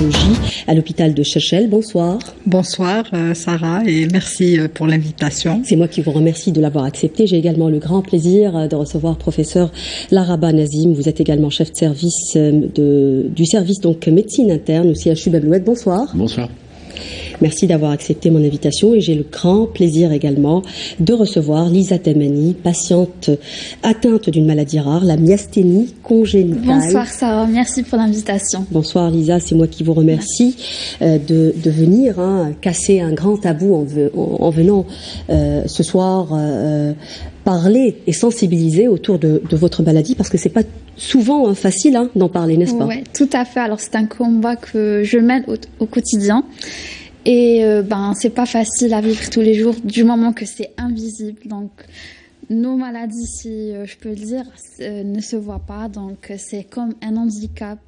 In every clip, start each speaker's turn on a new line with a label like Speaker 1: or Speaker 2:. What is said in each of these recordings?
Speaker 1: dermatologie à l'hôpital de Chechel. Bonsoir.
Speaker 2: Bonsoir Sarah et merci pour l'invitation.
Speaker 1: C'est moi qui vous remercie de l'avoir accepté. J'ai également le grand plaisir de recevoir professeur Laraba Nazim. Vous êtes également chef de service du service donc médecine interne au CHU Bab-el-Oued. Bonsoir.
Speaker 3: Bonsoir.
Speaker 1: Merci d'avoir accepté mon invitation et j'ai le grand plaisir également de recevoir Lisa Temeni, patiente atteinte d'une maladie rare, la myasthénie congénitale.
Speaker 4: Bonsoir Sarah, merci pour l'invitation.
Speaker 1: Bonsoir Lisa, c'est moi qui vous remercie de venir casser un grand tabou en venant ce soir parler et sensibiliser autour de votre maladie parce que c'est pas souvent facile d'en parler, n'est-ce pas?
Speaker 4: Oui, tout à fait. Alors c'est un combat que je mène au quotidien. Et c'est pas facile à vivre tous les jours du moment que c'est invisible. Donc nos maladies, si je peux le dire, ne se voient pas. Donc c'est comme un handicap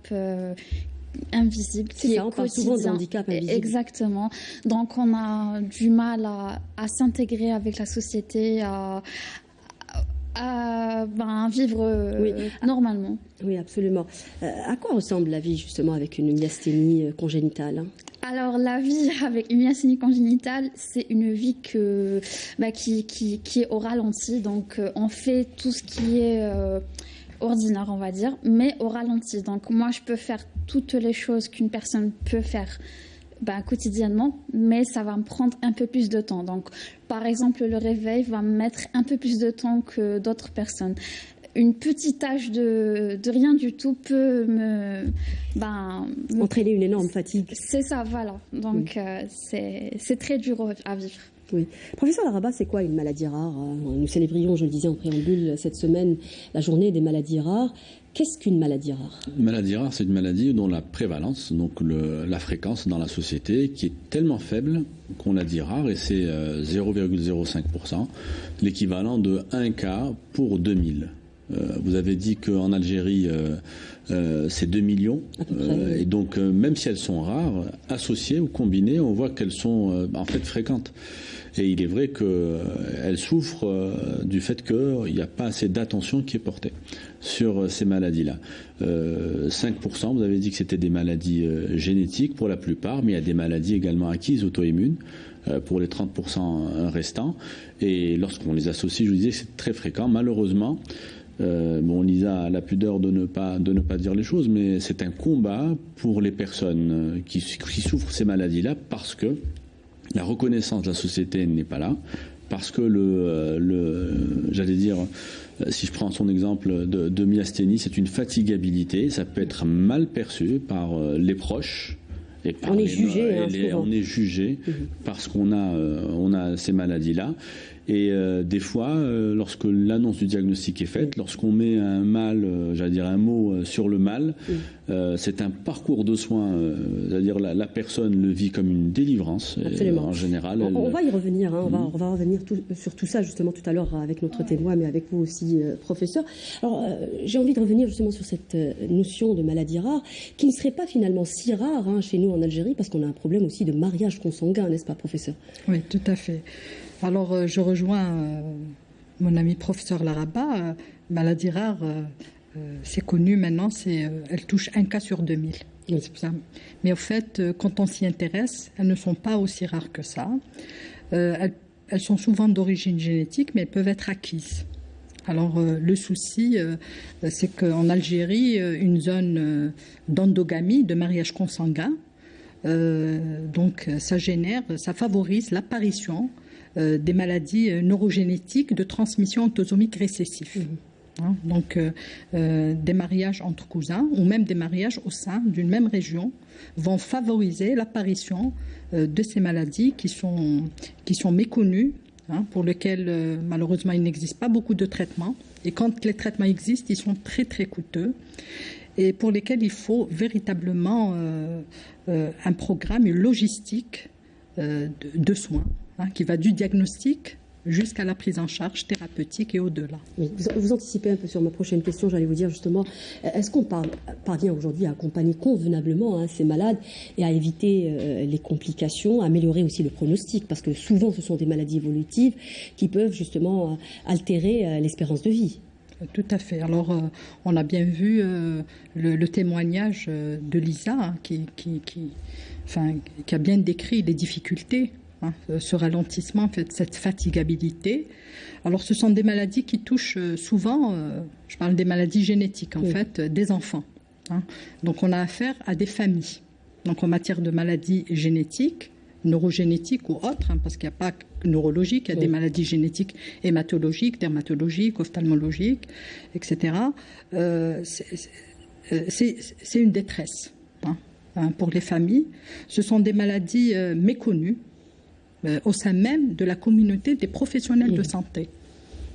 Speaker 4: invisible qui est
Speaker 1: on parle souvent d'handicap invisible.
Speaker 4: Exactement. Donc on a du mal à s'intégrer avec la société, à vivre normalement.
Speaker 1: Oui, absolument. À quoi ressemble la vie justement avec une myasthénie congénitale?
Speaker 4: Alors la vie avec une myasthénie congénitale, c'est une vie qui est au ralenti. Donc on fait tout ce qui est ordinaire, on va dire, mais au ralenti. Donc moi, je peux faire toutes les choses qu'une personne peut faire quotidiennement, mais ça va me prendre un peu plus de temps. Donc, par exemple, le réveil va me mettre un peu plus de temps que d'autres personnes. Une petite tâche de rien du tout peut
Speaker 1: entraîner une énorme fatigue.
Speaker 4: C'est ça, voilà. Donc, c'est très dur à vivre.
Speaker 1: Oui. Professeur Laraba, c'est quoi une maladie rare? Nous célébrions, je le disais en préambule, cette semaine, la journée des maladies rares. Qu'est-ce qu'une maladie rare?
Speaker 3: Une maladie rare, c'est une maladie dont la prévalence, donc la fréquence dans la société, qui est tellement faible qu'on la dit rare, et c'est 0,05%, l'équivalent de 1 cas pour 2000. Vous avez dit qu'en Algérie, c'est 2 millions. Et donc, même si elles sont rares, associées ou combinées, on voit qu'elles sont en fait fréquentes. Et il est vrai qu'elles souffrent du fait qu'il n'y a pas assez d'attention qui est portée sur ces maladies-là. 5%, vous avez dit que c'était des maladies génétiques pour la plupart, mais il y a des maladies également acquises auto-immunes pour les 30% restants. Et lorsqu'on les associe, je vous disais, c'est très fréquent. Malheureusement, Lisa a la pudeur de ne pas dire les choses, mais c'est un combat pour les personnes qui souffrent ces maladies-là parce que la reconnaissance de la société n'est pas là, parce que j'allais dire, si je prends son exemple de myasthénie, c'est une fatigabilité, ça peut être mal perçu par les proches. Et
Speaker 1: on est jugé.
Speaker 3: On est jugé parce qu'on a ces maladies-là. Et des fois, lorsque l'annonce du diagnostic est faite, lorsqu'on met un mot sur le mal, c'est un parcours de soins. C'est-à-dire la personne le vit comme une délivrance. En général.
Speaker 1: On va y revenir. On va revenir sur tout ça justement tout à l'heure avec notre témoin, mais avec vous aussi, professeur. Alors, j'ai envie de revenir justement sur cette notion de maladie rare, qui ne serait pas finalement si rare chez nous en Algérie, parce qu'on a un problème aussi de mariage consanguin, n'est-ce pas, professeur?
Speaker 2: Oui, tout à fait. Alors, je rejoins mon ami professeur Laraba. Maladie rare, c'est connu maintenant, elle touche 1 cas sur 2000. Oui. Mais au fait, quand on s'y intéresse, elles ne sont pas aussi rares que ça. Elles sont souvent d'origine génétique, mais elles peuvent être acquises. Alors, le souci, c'est qu'en Algérie, une zone d'endogamie, de mariage consanguin, donc ça favorise l'apparition des maladies neurogénétiques de transmission autosomique récessive. Donc des mariages entre cousins ou même des mariages au sein d'une même région vont favoriser l'apparition de ces maladies qui sont méconnues, pour lesquelles malheureusement il n'existe pas beaucoup de traitements, et quand les traitements existent, ils sont très très coûteux, et pour lesquels il faut véritablement un programme, une logistique de soins, qui va du diagnostic jusqu'à la prise en charge thérapeutique et au-delà.
Speaker 1: Oui, vous anticipez un peu sur ma prochaine question, j'allais vous dire justement, est-ce qu'on parvient aujourd'hui à accompagner convenablement ces malades et à éviter les complications, à améliorer aussi le pronostic, parce que souvent ce sont des maladies évolutives qui peuvent justement altérer l'espérance de vie.
Speaker 2: tout à fait. Alors, on a bien vu le témoignage de Lisa, hein, qui a bien décrit les difficultés, hein, ce ralentissement, en fait, cette fatigabilité. Alors, ce sont des maladies qui touchent souvent, je parle des maladies génétiques, en fait, des enfants. Hein. Donc, on a affaire à des familles. Donc, en matière de maladies génétiques, neurogénétiques ou autres, hein, parce qu'il n'y a pas que neurologique, il y a des maladies génétiques hématologiques, dermatologiques, ophtalmologiques, etc. C'est une détresse, hein, pour les familles. Ce sont des maladies méconnues au sein même de la communauté des professionnels de santé.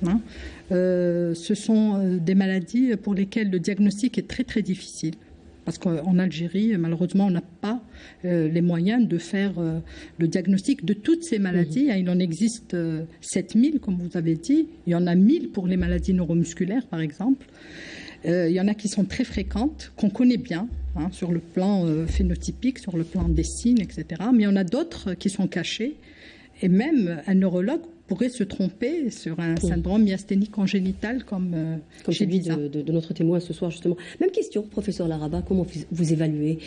Speaker 2: Hein. Ce sont des maladies pour lesquelles le diagnostic est très très difficile. Parce qu'en Algérie, malheureusement, on n'a pas les moyens de faire le diagnostic de toutes ces maladies. Il en existe 7000, comme vous avez dit. Il y en a 1000 pour les maladies neuromusculaires, par exemple. Il y en a qui sont très fréquentes, qu'on connaît bien, hein, sur le plan phénotypique, sur le plan des signes, etc. Mais il y en a d'autres qui sont cachées. Et même un neurologue pourrait se tromper sur un syndrome myasthénique congénital comme chez
Speaker 1: celui
Speaker 2: Lisa.
Speaker 1: de notre témoin ce soir, justement. Même question, professeur Laraba, comment vous évaluez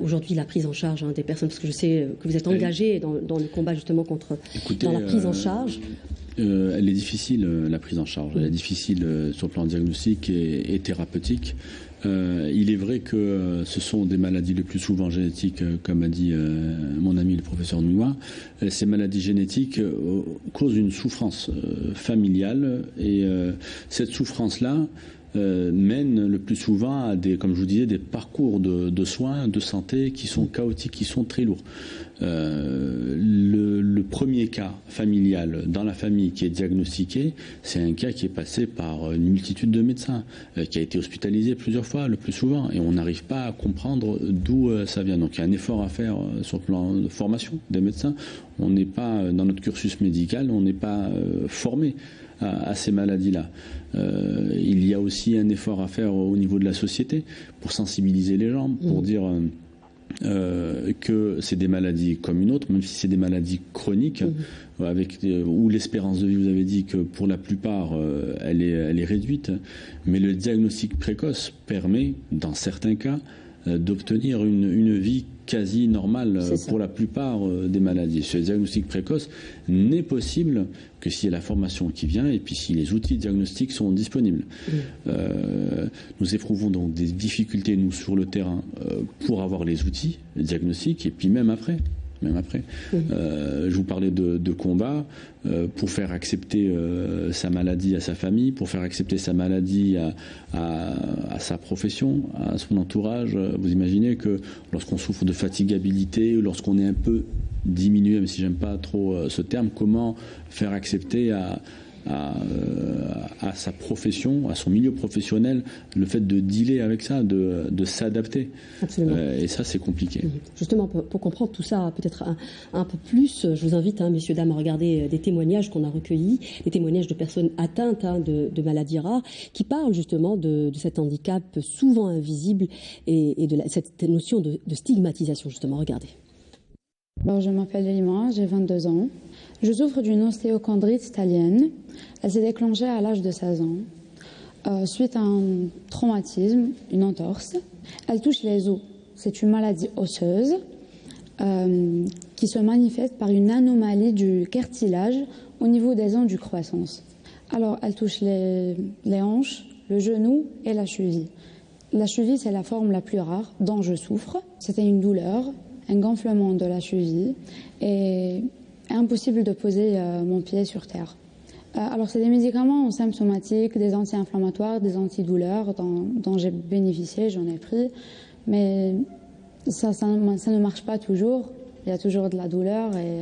Speaker 1: aujourd'hui la prise en charge, hein, des personnes, parce que je sais que vous êtes engagé dans le combat justement dans la prise en charge.
Speaker 3: Elle est difficile, la prise en charge. Elle est difficile sur le plan diagnostique et thérapeutique. Il est vrai que ce sont des maladies le plus souvent génétiques, comme a dit mon ami le professeur Noua. Ces maladies génétiques causent une souffrance familiale et cette souffrance-là mène le plus souvent à comme je vous disais, des parcours de soins, de santé qui sont chaotiques, qui sont très lourds. Le premier cas familial dans la famille qui est diagnostiqué, c'est un cas qui est passé par une multitude de médecins, qui a été hospitalisé plusieurs fois, le plus souvent, et on n'arrive pas à comprendre d'où ça vient. Donc il y a un effort à faire sur le plan de formation des médecins. On n'est pas, dans notre cursus médical, on n'est pas formé à ces maladies-là. Il y a aussi un effort à faire au niveau de la société pour sensibiliser les gens, pour dire que c'est des maladies comme une autre, même si c'est des maladies chroniques, où l'espérance de vie, vous avez dit que pour la plupart, elle est réduite, mais le diagnostic précoce permet, dans certains cas, d'obtenir une vie quasi normale pour la plupart des maladies. Ce diagnostic précoce n'est possible que s'il y a la formation qui vient et puis si les outils diagnostiques sont disponibles. Nous éprouvons donc des difficultés, nous, sur le terrain, pour avoir les outils diagnostiques et puis même après. Je vous parlais de combat pour faire accepter sa maladie à sa famille, pour faire accepter sa maladie à sa profession, à son entourage. Vous imaginez que lorsqu'on souffre de fatigabilité, lorsqu'on est un peu diminué, même si j'aime pas trop ce terme, comment faire accepter à sa profession, à son milieu professionnel, le fait de dealer avec ça, de s'adapter.
Speaker 1: Absolument.
Speaker 3: Et ça, c'est compliqué.
Speaker 1: Justement, pour comprendre tout ça peut-être un peu plus, je vous invite, messieurs, dames, à regarder des témoignages qu'on a recueillis, des témoignages de personnes atteintes de maladies rares, qui parlent justement de cet handicap souvent invisible et de cette notion de stigmatisation, justement. Regardez.
Speaker 5: Bon, je m'appelle Lima, j'ai 22 ans. Je souffre d'une ostéochondrite italienne. Elle s'est déclenchée à l'âge de 16 ans, suite à un traumatisme, une entorse. Elle touche les os. C'est une maladie osseuse qui se manifeste par une anomalie du cartilage au niveau des ondes du croissance. Alors, elle touche les hanches, le genou et la cheville. La cheville, c'est la forme la plus rare dont je souffre. C'était une douleur, un gonflement de la cheville et impossible de poser mon pied sur terre. Alors c'est des médicaments symptomatiques, des anti-inflammatoires, des antidouleurs dont j'ai bénéficié, j'en ai pris, mais ça ne marche pas toujours. Il y a toujours de la douleur et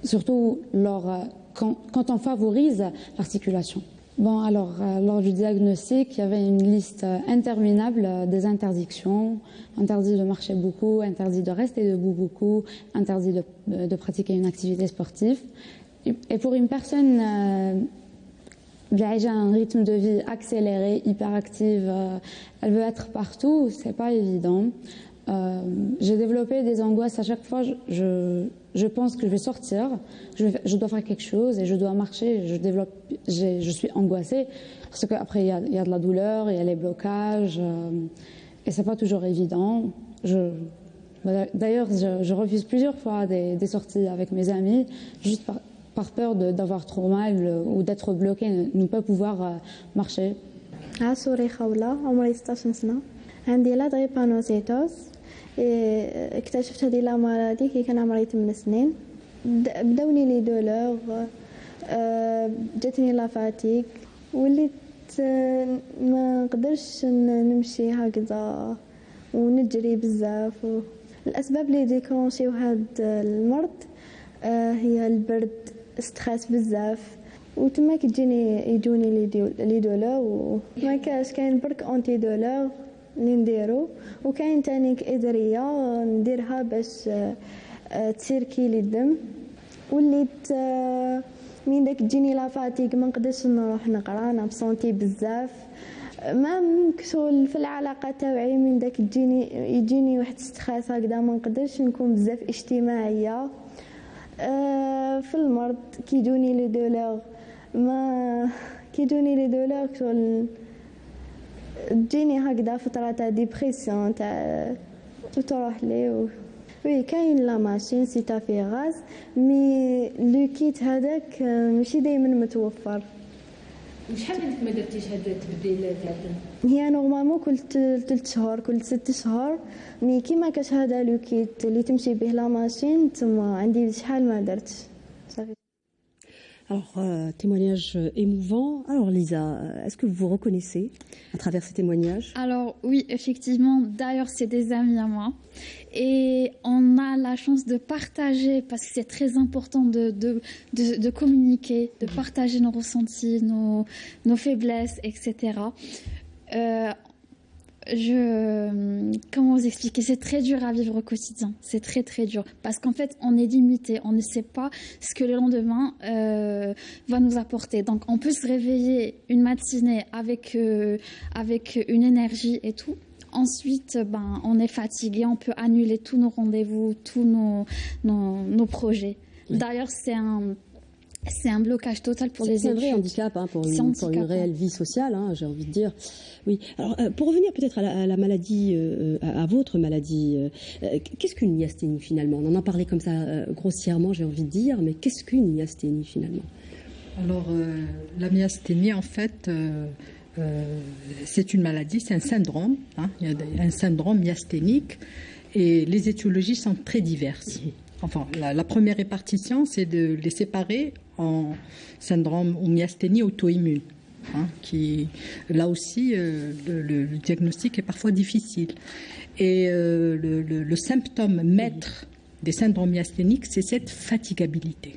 Speaker 5: surtout quand on favorise l'articulation. Bon, alors, lors du diagnostic, il y avait une liste interminable des interdictions. Interdit de marcher beaucoup, interdit de rester debout beaucoup, interdit de pratiquer une activité sportive. Et pour une personne qui a un rythme de vie accéléré, hyperactive, elle veut être partout, c'est pas évident. J'ai développé des angoisses à chaque fois. je pense que je vais sortir, je dois faire quelque chose et je dois marcher, je suis angoissée parce qu'après il y a de la douleur, il y a les blocages et c'est pas toujours évident. D'ailleurs, je refuse plusieurs fois des sorties avec mes amis juste par peur d'avoir trop mal ou d'être bloquée, ne pas pouvoir marcher.
Speaker 6: عسوري خولة عمري 16 سنة عندي لا دريبانوسيتوس اكتشفت هذه لا مرضي كي كان عمري 8 سنين بداوني لي دولور جاتني لا فاتيك وليت ما نقدرش نمشي هكذا ونجري بزاف الاسباب اللي ديكونشيو هاد المرض هي البرد ستريس بزاف وتما يجوني لي دولور وما كاين برك اونتي دولور اللي نديرو وكاين تانيك ادريه نديرها باش تسيركيلي الدم وليت من داك تجيني لا فاتيك ما نقدرش نروح نقرا انا بسونتي بزاف ما مكسول في العلاقه تاعي من داك يجيني واحد ستريس هكذا ما نقدرش نكون بزاف اجتماعيه في المرض كيجوني لي دولور كسول تجيني هكذا فتره تاع ديبرسيون تاع وتروح لي وي كاين لا ماشين سي تافي غاز مي لو كيت هذاك ماشي دائما متوفر.
Speaker 7: شحال منك ما درتيش هاد التبديل تاع
Speaker 6: هي نورمالمون كل 3 شهور كل 6 شهور مي كيما كاش هذا لو كيت اللي تمشي به لا ماشين تما عندي شحال ما درتش صافي.
Speaker 1: Alors, témoignage émouvant. Alors, Lisa, est-ce que vous vous reconnaissez à travers ces témoignages?
Speaker 4: Alors, oui, effectivement. D'ailleurs, c'est des amis à moi. Et on a la chance de partager, parce que c'est très important de communiquer, de partager nos ressentis, nos faiblesses, etc. Comment vous expliquer? C'est très dur à vivre au quotidien. C'est très très dur parce qu'en fait on est limité, on ne sait pas ce que le lendemain va nous apporter. Donc on peut se réveiller une matinée avec une énergie et tout. Ensuite, on est fatigué, on peut annuler tous nos rendez-vous, tous nos projets. Oui. D'ailleurs, c'est un blocage total pour les études.
Speaker 1: C'est un vrai handicap pour une réelle vie sociale, j'ai envie de dire. Oui. Alors, pour revenir peut-être à la maladie, à votre maladie, qu'est-ce qu'une myasthénie finalement? On en a parlé comme ça grossièrement, j'ai envie de dire, mais qu'est-ce qu'une myasthénie finalement?
Speaker 2: Alors, la myasthénie, en fait, c'est une maladie, c'est un syndrome. Il y a un syndrome myasthénique et les étiologies sont très diverses. Enfin, la première répartition, c'est de les séparer en syndrome ou myasthénie auto-immune. Qui, là aussi, le diagnostic est parfois difficile. Et le symptôme maître des syndromes myasthéniques, c'est cette fatigabilité.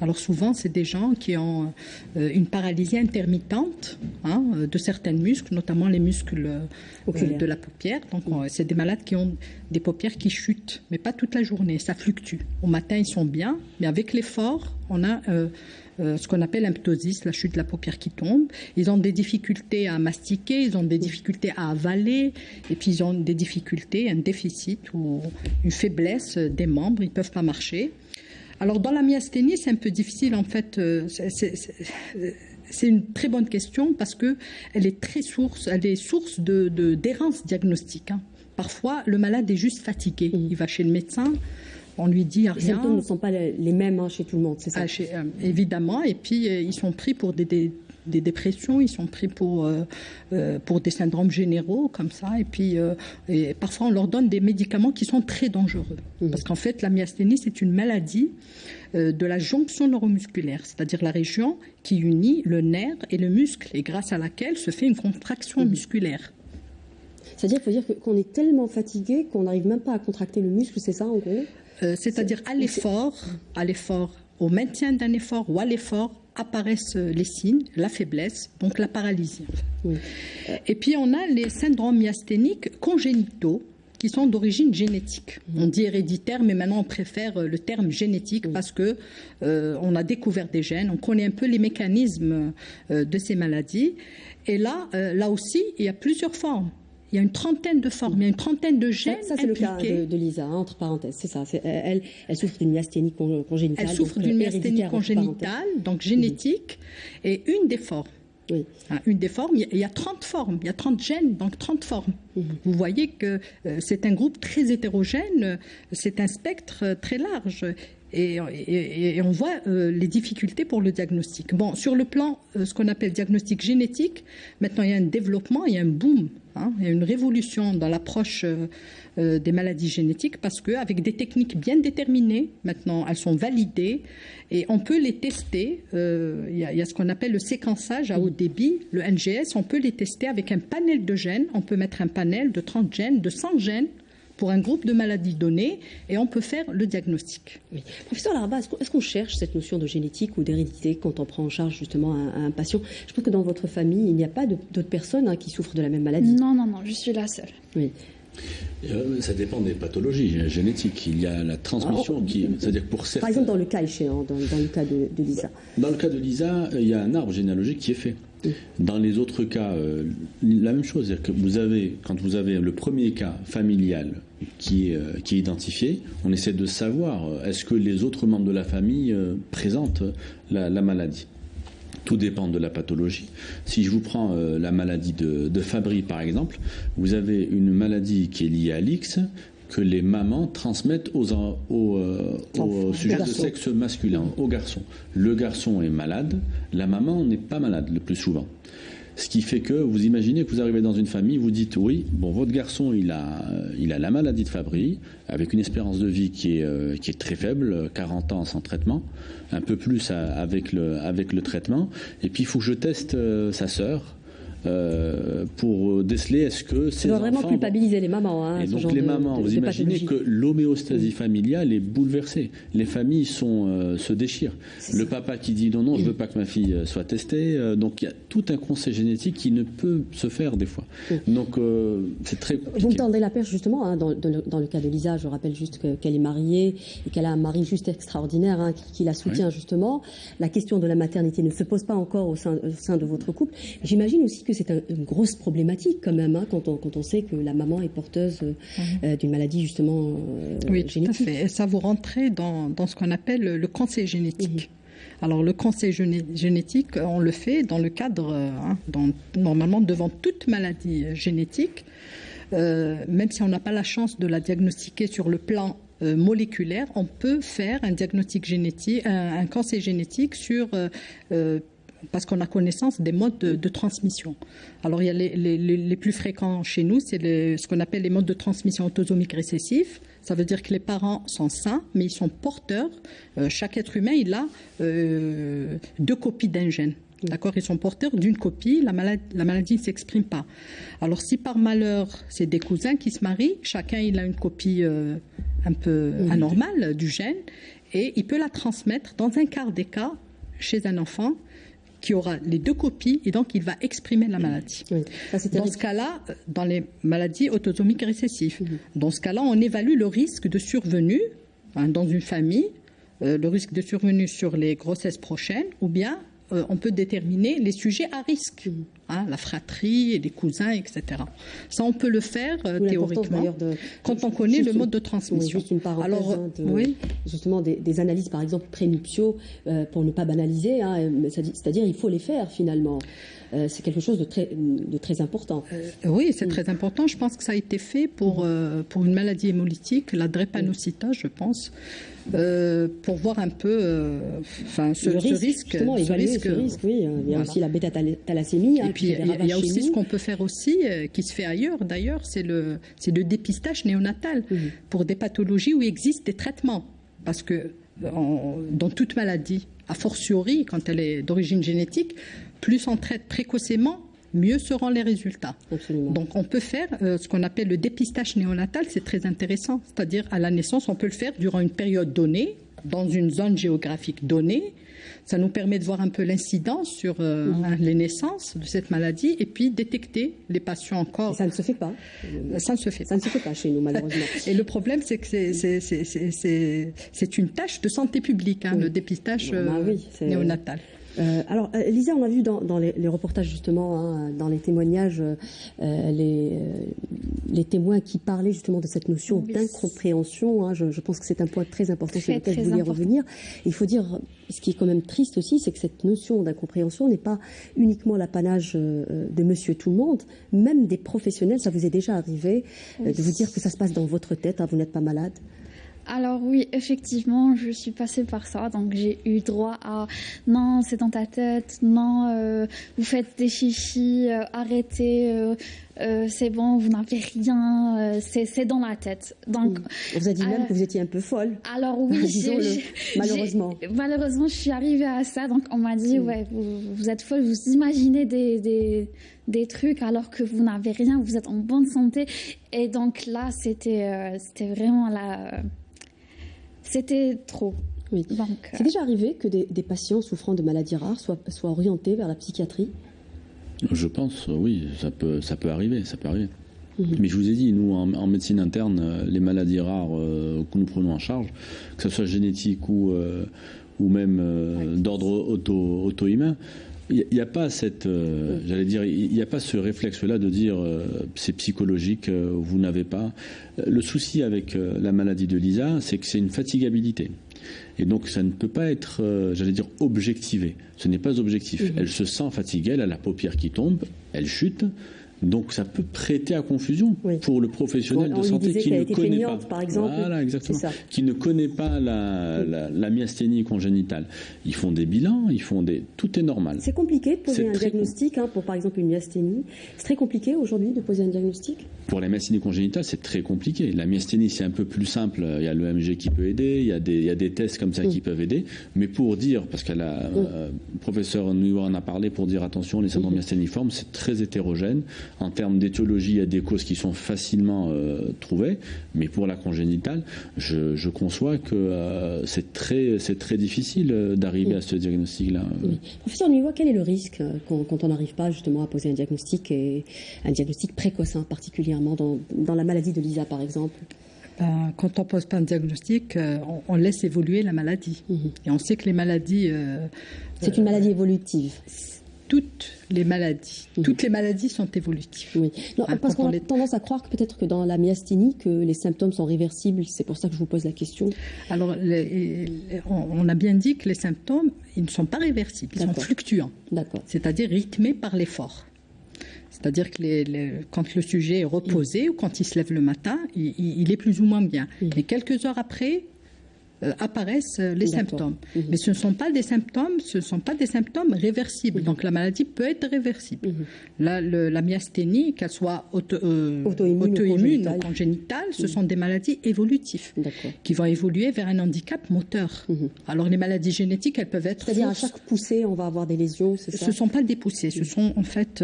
Speaker 2: Alors souvent, c'est des gens qui ont une paralysie intermittente de certains muscles, notamment les muscles de la paupière. Donc c'est des malades qui ont des paupières qui chutent, mais pas toute la journée, ça fluctue. Au matin, ils sont bien, mais avec l'effort, on a ce qu'on appelle l'imptosis, la chute de la paupière qui tombe. Ils ont des difficultés à mastiquer, ils ont des difficultés à avaler, et puis ils ont des difficultés, un déficit ou une faiblesse des membres, ils ne peuvent pas marcher. Alors dans la myasthénie, c'est un peu difficile en fait, c'est une très bonne question parce qu'elle est source d'errance diagnostique. Parfois, le malade est juste fatigué, il va chez le médecin, on lui dit rien.
Speaker 1: Les symptômes ne sont pas les mêmes chez tout le monde, c'est ça?
Speaker 2: Évidemment, et puis ils sont pris pour des dépressions, ils sont pris pour des syndromes généraux comme ça, et puis et parfois on leur donne des médicaments qui sont très dangereux. Parce qu'en fait, la myasthénie, c'est une maladie de la jonction neuromusculaire, c'est-à-dire la région qui unit le nerf et le muscle, et grâce à laquelle se fait une contraction musculaire.
Speaker 1: C'est-à-dire qu'il faut dire qu'on est tellement fatigué qu'on n'arrive même pas à contracter le muscle, c'est ça en gros?
Speaker 2: C'est-à-dire à l'effort, au maintien d'un effort ou à l'effort, apparaissent les signes, la faiblesse, donc la paralysie. Oui. Et puis on a les syndromes myasthéniques congénitaux qui sont d'origine génétique. On dit héréditaire, mais maintenant on préfère le terme génétique parce que on a découvert des gènes, on connaît un peu les mécanismes de ces maladies. Et là aussi, il y a plusieurs formes. il y a une trentaine de formes, il y a une trentaine de gènes
Speaker 1: ça c'est
Speaker 2: impliqués.
Speaker 1: le cas de Lisa, hein, entre parenthèses, c'est ça. Elle souffre d'une myasthénie congénitale.
Speaker 2: Elle souffre d'une myasthénie congénitale, donc génétique, et une des formes.
Speaker 1: Oui.
Speaker 2: Une des formes, il y a 30 formes, il y a 30 gènes, donc 30 formes. Vous voyez que c'est un groupe très hétérogène, c'est un spectre très large. Et on voit les difficultés pour le diagnostic. Bon, sur le plan, ce qu'on appelle diagnostic génétique, maintenant il y a un développement, il y a un boom, il y a une révolution dans l'approche des maladies génétiques parce qu'avec des techniques bien déterminées, maintenant elles sont validées et on peut les tester. Il y a ce qu'on appelle le séquençage à haut débit, le NGS, on peut les tester avec un panel de gènes. On peut mettre un panel de 30 gènes, de 100 gènes pour un groupe de maladies données et on peut faire le diagnostic.
Speaker 1: Oui. Professeur Laraba, est-ce qu'on cherche cette notion de génétique ou d'hérédité quand on prend en charge justement un patient? Je pense que dans votre famille, il n'y a pas d'autres personnes qui souffrent de la même maladie.
Speaker 4: Non, je suis la seule.
Speaker 1: Oui.
Speaker 3: Ça dépend des pathologies génétiques. Il y a la transmission c'est-à-dire pour certains.
Speaker 1: Par exemple, dans le cas échéant, dans le cas de Lisa.
Speaker 3: Dans le cas de Lisa, il y a un arbre généalogique qui est fait. Dans les autres cas, la même chose, c'est-à-dire que quand vous avez le premier cas familial qui est identifié, on essaie de savoir est-ce que les autres membres de la famille présentent la maladie. Tout dépend de la pathologie. Si je vous prends la maladie de Fabry, par exemple, vous avez une maladie qui est liée à l'X que les mamans transmettent aux sujets de sexe masculin, aux garçons. Le garçon est malade, la maman n'est pas malade le plus souvent. Ce qui fait que vous imaginez que vous arrivez dans une famille, vous dites oui, bon, votre garçon il a la maladie de Fabry, avec une espérance de vie qui est très faible, 40 ans sans traitement, un peu plus avec le traitement, et puis il faut que je teste sa sœur pour déceler est-ce que ces enfants...
Speaker 1: Ça doit vraiment culpabiliser les mamans.
Speaker 3: Et donc les mamans, vous imaginez que l'homéostasie familiale est bouleversée. Les familles se déchirent. Le papa qui dit non, je veux pas que ma fille soit testée. Donc il y a tout un conseil génétique qui ne peut se faire des fois. Donc c'est très compliqué.
Speaker 1: Vous me tendez la perche justement, dans le cas de Lisa, je rappelle juste qu'elle est mariée et qu'elle a un mari juste extraordinaire qui la soutient justement. La question de la maternité ne se pose pas encore au sein de votre couple. J'imagine aussi que c'est une grosse problématique quand même, quand on sait que la maman est porteuse d'une maladie justement
Speaker 2: oui,
Speaker 1: génétique.
Speaker 2: Tout à fait. Et ça vous rentrez dans ce qu'on appelle le conseil génétique. Alors le conseil génétique, on le fait dans le cadre, normalement devant toute maladie génétique, même si on n'a pas la chance de la diagnostiquer sur le plan moléculaire, on peut faire un diagnostic génétique, un conseil génétique sur parce qu'on a connaissance des modes de transmission. Alors, il y a les plus fréquents chez nous, c'est ce qu'on appelle les modes de transmission autosomiques récessifs. Ça veut dire que les parents sont sains, mais ils sont porteurs. Chaque être humain, il a 2 copies d'un gène. D'accord, ils sont porteurs d'une copie, la maladie ne s'exprime pas. Alors, si par malheur, c'est des cousins qui se marient, chacun il a une copie un peu anormale du gène, et il peut la transmettre dans un quart des cas chez un enfant qui aura les 2 copies et donc il va exprimer la maladie. Oui, dans ce cas-là, dans les maladies autosomiques récessives, dans ce cas-là, on évalue le risque de survenue dans une famille, le risque de survenue sur les grossesses prochaines, ou bien on peut déterminer les sujets à risque, la fratrie, les cousins, etc. Ça, on peut le faire théoriquement quand on connaît le mode de transmission.
Speaker 1: Juste une parenthèse, justement des analyses, par exemple, prénuptiaux, pour ne pas banaliser, c'est-à-dire il faut les faire finalement. C'est quelque chose de très important.
Speaker 2: Oui, c'est très important. Je pense que ça a été fait pour une maladie hémolytique, la drépanocytose, je pense, pour voir un peu ce risque.
Speaker 1: Oui. Il y a aussi la bêta-thalassémie.
Speaker 2: Et puis, il y a aussi ce qu'on peut faire aussi, qui se fait ailleurs d'ailleurs, c'est le dépistage néonatal pour des pathologies où il existe des traitements. Parce que dans toute maladie, a fortiori, quand elle est d'origine génétique, plus on traite précocement, mieux seront les résultats.
Speaker 1: Absolument.
Speaker 2: Donc on peut faire ce qu'on appelle le dépistage néonatal, c'est très intéressant. C'est-à-dire à la naissance, on peut le faire durant une période donnée, dans une zone géographique donnée. Ça nous permet de voir un peu l'incidence sur les naissances de cette maladie et puis détecter les patients encore.
Speaker 1: Et ça ne se fait pas.
Speaker 2: Ça ne se fait pas.
Speaker 1: Ça ne se fait pas chez nous, malheureusement.
Speaker 2: Et le problème, c'est que c'est une tâche de santé publique, le dépistage néonatal.
Speaker 1: Alors, Lisa, on a vu dans les reportages, justement, hein, dans les témoignages, les témoins qui parlaient justement de cette notion d'incompréhension. Hein. Je pense que c'est un point très important sur lequel vous voulez revenir. Il faut dire, ce qui est quand même triste aussi, c'est que cette notion d'incompréhension n'est pas uniquement l'apanage de monsieur tout le monde. Même des professionnels, ça vous est déjà arrivé de vous dire que ça se passe dans votre tête, hein, vous n'êtes pas malade?
Speaker 4: Alors oui, effectivement, je suis passée par ça, donc j'ai eu droit à « non, c'est dans ta tête, non, vous faites des chichis, arrêtez, c'est bon, vous n'avez rien, c'est dans la tête ». Donc,
Speaker 1: on vous a dit même que vous étiez un peu folle.
Speaker 4: Alors oui,
Speaker 1: malheureusement.
Speaker 4: Malheureusement, je suis arrivée à ça, donc on m'a dit « ouais, vous êtes folle, vous imaginez des trucs alors que vous n'avez rien, vous êtes en bonne santé ». Et donc là, c'était vraiment la... C'était trop.
Speaker 1: Oui. C'est déjà arrivé que des patients souffrant de maladies rares soient orientés vers la psychiatrie?
Speaker 3: Je pense, oui, ça peut arriver. Mais je vous ai dit, nous, en médecine interne, les maladies rares que nous prenons en charge, que ce soit génétique ou même d'ordre auto-immun, il n'y a pas il n'y a pas ce réflexe-là de dire c'est psychologique, vous n'avez pas. Le souci avec la maladie de Lisa, c'est que c'est une fatigabilité. Et donc ça ne peut pas être, objectivé. Ce n'est pas objectif. Elle se sent fatiguée, elle a la paupière qui tombe, elle chute. Donc ça peut prêter à confusion pour le professionnel de santé qui ne connaît pas.
Speaker 1: Par exemple.
Speaker 3: Voilà, exactement. Qui ne connaît pas la myasthénie congénitale. Ils font des bilans, tout est normal.
Speaker 1: C'est compliqué de poser un diagnostic pour par exemple une myasthénie. C'est très compliqué aujourd'hui de poser un diagnostic.
Speaker 3: Pour la myasthénie congénitale, c'est très compliqué. La myasthénie, c'est un peu plus simple. Il y a l'EMG qui peut aider, il y a des tests comme ça qui peuvent aider. Mais pour dire, parce que le professeur Nouyour en a parlé, pour dire attention, les syndromes myasthéniformes, c'est très hétérogène. En termes d'étiologie, il y a des causes qui sont facilement trouvées, mais pour la congénitale, je conçois que c'est très difficile d'arriver à ce diagnostic-là.
Speaker 1: Oui. Professeur Nouyour, quel est le risque quand on n'arrive pas justement à poser un diagnostic, et un diagnostic précoce, particulièrement dans la maladie de Lisa, par exemple?
Speaker 2: Quand on ne pose pas un diagnostic, on laisse évoluer la maladie. Et on sait que les maladies...
Speaker 1: c'est une maladie évolutive.
Speaker 2: Toutes les maladies sont évolutives.
Speaker 1: Oui. Non, parce qu'on a tendance à croire que peut-être que dans la myasthénie, que les symptômes sont réversibles. C'est pour ça que je vous pose la question.
Speaker 2: Alors, on a bien dit que les symptômes, ils ne sont pas réversibles, ils sont fluctuants. C'est-à-dire rythmés par l'effort. C'est-à-dire que quand le sujet est reposé ou quand il se lève le matin, il est plus ou moins bien. Mais quelques heures après, apparaissent les symptômes. Mais ce ne sont pas des symptômes réversibles. Donc la maladie peut être réversible. Là, la myasthénie, qu'elle soit auto-immune ou congénitale, ce sont des maladies évolutives qui vont évoluer vers un handicap moteur. Alors les maladies génétiques, elles peuvent être...
Speaker 1: C'est-à-dire à chaque poussée, on va avoir des lésions, c'est ça?
Speaker 2: Ce ne sont pas des poussées, ce sont en fait...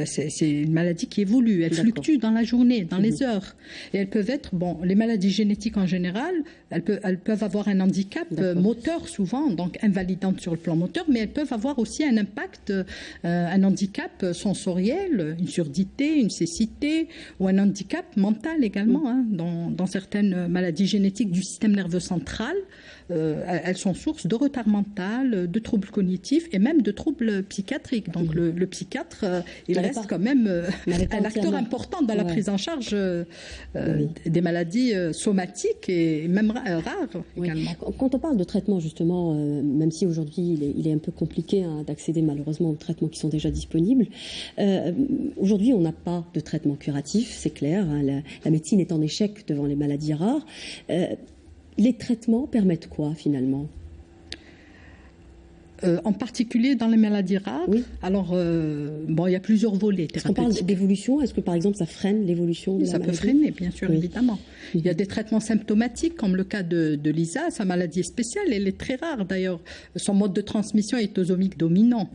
Speaker 2: c'est une maladie qui évolue, elle fluctue dans la journée, dans les heures. Et elles peuvent être... Bon, les maladies génétiques en général, elles peuvent avoir un handicap moteur souvent, donc invalidante sur le plan moteur, mais elles peuvent avoir aussi un impact, un handicap sensoriel, une surdité, une cécité, ou un handicap mental également. Dans certaines maladies génétiques du système nerveux central, elles sont source de retard mental, de troubles cognitifs et même de troubles psychiatriques. Donc le psychiatre, il reste quand même un acteur important dans la prise en charge des maladies somatiques et même rares également.
Speaker 1: Quand on parle de traitement, justement, même si aujourd'hui il est un peu compliqué d'accéder malheureusement aux traitements qui sont déjà disponibles, aujourd'hui on n'a pas de traitement curatif, c'est clair. La médecine est en échec devant les maladies rares. Les traitements permettent quoi finalement?
Speaker 2: En particulier dans les maladies rares. Alors, il y a plusieurs volets thérapeutiques.
Speaker 1: On parle d'évolution. Est-ce que, par exemple, ça freine l'évolution de la maladie?
Speaker 2: Ça peut freiner, bien sûr, évidemment. Il y a des traitements symptomatiques, comme le cas de Lisa. Sa maladie est spéciale, elle est très rare d'ailleurs. Son mode de transmission est autosomique dominant.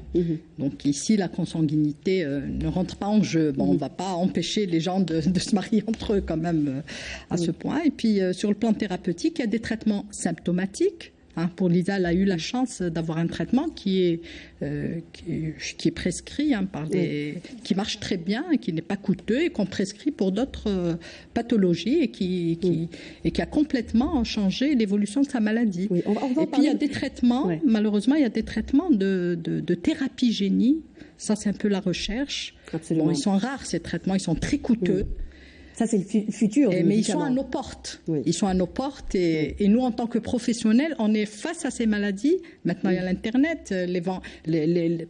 Speaker 2: Donc ici, la consanguinité ne rentre pas en jeu. On ne va pas empêcher les gens de se marier entre eux quand même à ce point. Et puis, sur le plan thérapeutique, il y a des traitements symptomatiques, Pour Lisa, elle a eu la chance d'avoir un traitement qui est prescrit qui marche très bien, et qui n'est pas coûteux et qu'on prescrit pour d'autres pathologies et qui a complètement changé l'évolution de sa maladie.
Speaker 1: Oui,
Speaker 2: et puis il y a des traitements, malheureusement, il y a des traitements de thérapie génie. Ça, c'est un peu la recherche.
Speaker 1: Absolument.
Speaker 2: Bon, ils sont rares, ces traitements, ils sont très coûteux.
Speaker 1: Ça, c'est le futur.
Speaker 2: Mais ils sont à nos portes. Ils sont à nos portes et nous, en tant que professionnels, on est face à ces maladies. Maintenant, il y a l'Internet.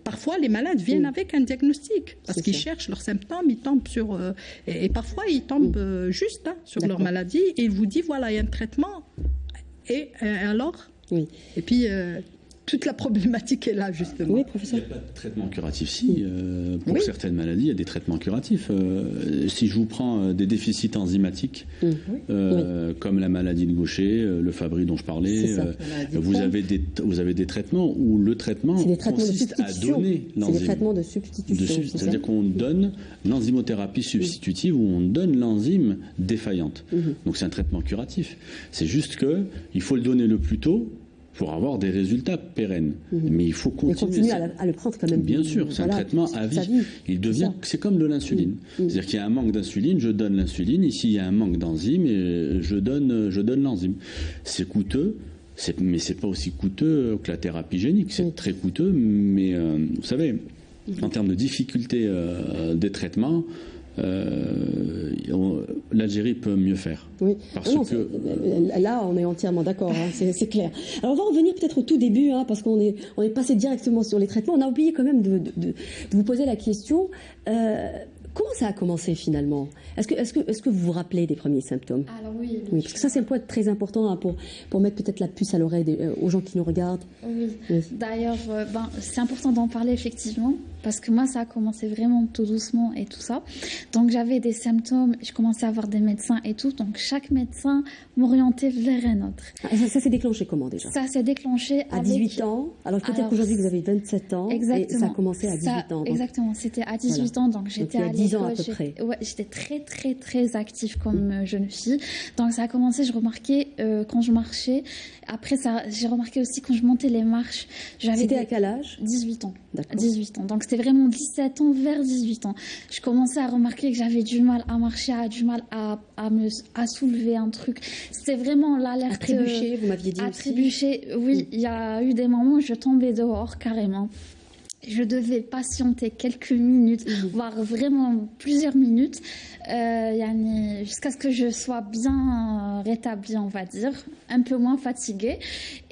Speaker 2: Parfois, les malades viennent avec un diagnostic parce qu'ils cherchent leurs symptômes, ils tombent sur... et parfois, ils tombent juste sur leur maladie et ils vous disent, voilà, il y a un traitement. Et alors Et puis... toute la problématique est là, justement.
Speaker 1: Oui, professeur.
Speaker 3: Il n'y a pas de traitement curatif. Si, pour certaines maladies, il y a des traitements curatifs. Si je vous prends des déficits enzymatiques, comme la maladie de Gaucher, le Fabry dont je parlais, vous avez des traitements où le traitement consiste à donner l'enzyme.
Speaker 1: C'est des traitements de substitution.
Speaker 3: C'est-à-dire qu'on donne l'enzymothérapie substitutive, où on donne l'enzyme défaillante. Donc c'est un traitement curatif. C'est juste qu'il faut le donner le plus tôt pour avoir des résultats pérennes. Mais il faut continuer
Speaker 1: à le prendre quand même.
Speaker 3: Bien sûr, c'est un traitement à vie. C'est comme de l'insuline. C'est-à-dire qu'il y a un manque d'insuline, je donne l'insuline. Ici, il y a un manque d'enzyme et je donne l'enzyme. C'est coûteux, mais c'est pas aussi coûteux que la thérapie génique. C'est très coûteux, mais vous savez, en termes de difficulté des traitements, l'Algérie peut mieux faire.
Speaker 1: Oui. Là, on est entièrement d'accord, c'est clair. Alors, on va revenir peut-être au tout début, parce qu'on est passé directement sur les traitements. On a oublié quand même de vous poser la question. Comment ça a commencé finalement ? Est-ce que vous vous rappelez des premiers symptômes ?
Speaker 4: Alors oui.
Speaker 1: Parce que ça, c'est un point très important pour mettre peut-être la puce à l'oreille aux gens qui nous regardent.
Speaker 4: Oui. D'ailleurs, c'est important d'en parler effectivement, parce que moi, ça a commencé vraiment tout doucement et tout ça. Donc j'avais des symptômes, je commençais à avoir des médecins et tout. Donc chaque médecin m'orientait vers un autre.
Speaker 1: Ça s'est déclenché comment déjà ?
Speaker 4: Ça s'est déclenché
Speaker 1: à 18 ans. Alors peut-être qu'aujourd'hui vous avez 27 ans.
Speaker 4: Exactement.
Speaker 1: Et ça a commencé à 18 ans. Donc.
Speaker 4: Exactement. C'était à 18 ans, donc j'étais à
Speaker 1: 10 ans à peu près.
Speaker 4: J'étais très très très active comme jeune fille. Donc ça a commencé, je remarquais quand je marchais. Après ça, j'ai remarqué aussi quand je montais les marches.
Speaker 1: C'était à quel âge ?
Speaker 4: 18 ans.
Speaker 1: D'accord.
Speaker 4: 18 ans. Donc c'était vraiment 17 ans vers 18 ans. Je commençais à remarquer que j'avais du mal à marcher, du mal à soulever un truc. C'était vraiment l'alerte.
Speaker 1: À trébucher, vous m'aviez dit aussi.
Speaker 4: À trébucher, oui. Il y a eu des moments où je tombais dehors carrément. Je devais patienter quelques minutes, voire vraiment plusieurs minutes, jusqu'à ce que je sois bien rétablie, on va dire, un peu moins fatiguée.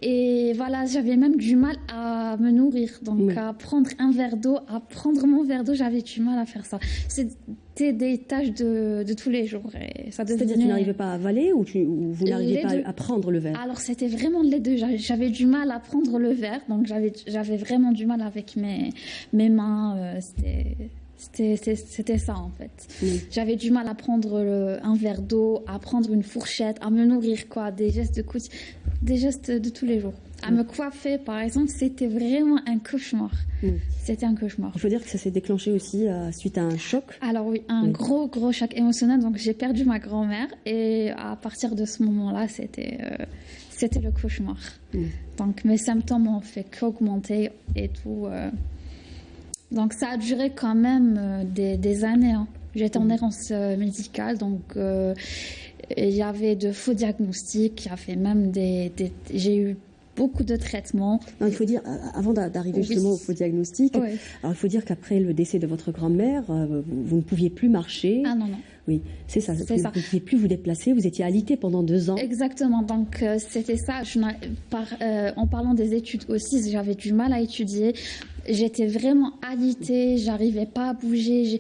Speaker 4: Et voilà, j'avais même du mal à me nourrir, donc à prendre un verre d'eau, à prendre mon verre d'eau, j'avais du mal à faire ça. C'était des tâches de tous les jours.
Speaker 1: C'est-à-dire que tu n'arrivais pas à avaler ou vous n'arriviez pas à prendre le verre ?
Speaker 4: Alors c'était vraiment les deux. J'avais du mal à prendre le verre, donc j'avais vraiment du mal avec mes mains. C'était ça en fait. J'avais du mal à prendre un verre d'eau, à prendre une fourchette, à me nourrir des gestes de tous les jours. À me coiffer par exemple, c'était vraiment un cauchemar. C'était un cauchemar.
Speaker 1: Il faut dire que ça s'est déclenché aussi suite à un choc.
Speaker 4: Alors oui, un gros choc émotionnel. Donc j'ai perdu ma grand-mère et à partir de ce moment-là, c'était le cauchemar. Donc mes symptômes ont fait qu'augmenter et tout. Donc ça a duré quand même des années. J'étais en errance médicale, donc il y avait de faux diagnostics, il y avait même j'ai eu beaucoup de traitements.
Speaker 1: Non, il faut dire, avant d'arriver justement au faux diagnostic, alors il faut dire qu'après le décès de votre grand-mère, vous ne pouviez plus marcher.
Speaker 4: Ah non.
Speaker 1: Oui, c'est ça. Vous ne pouviez plus vous déplacer, vous étiez alité pendant 2 ans.
Speaker 4: Exactement, donc c'était ça. En parlant des études aussi, j'avais du mal à étudier. J'étais vraiment alitée, j'arrivais pas à bouger.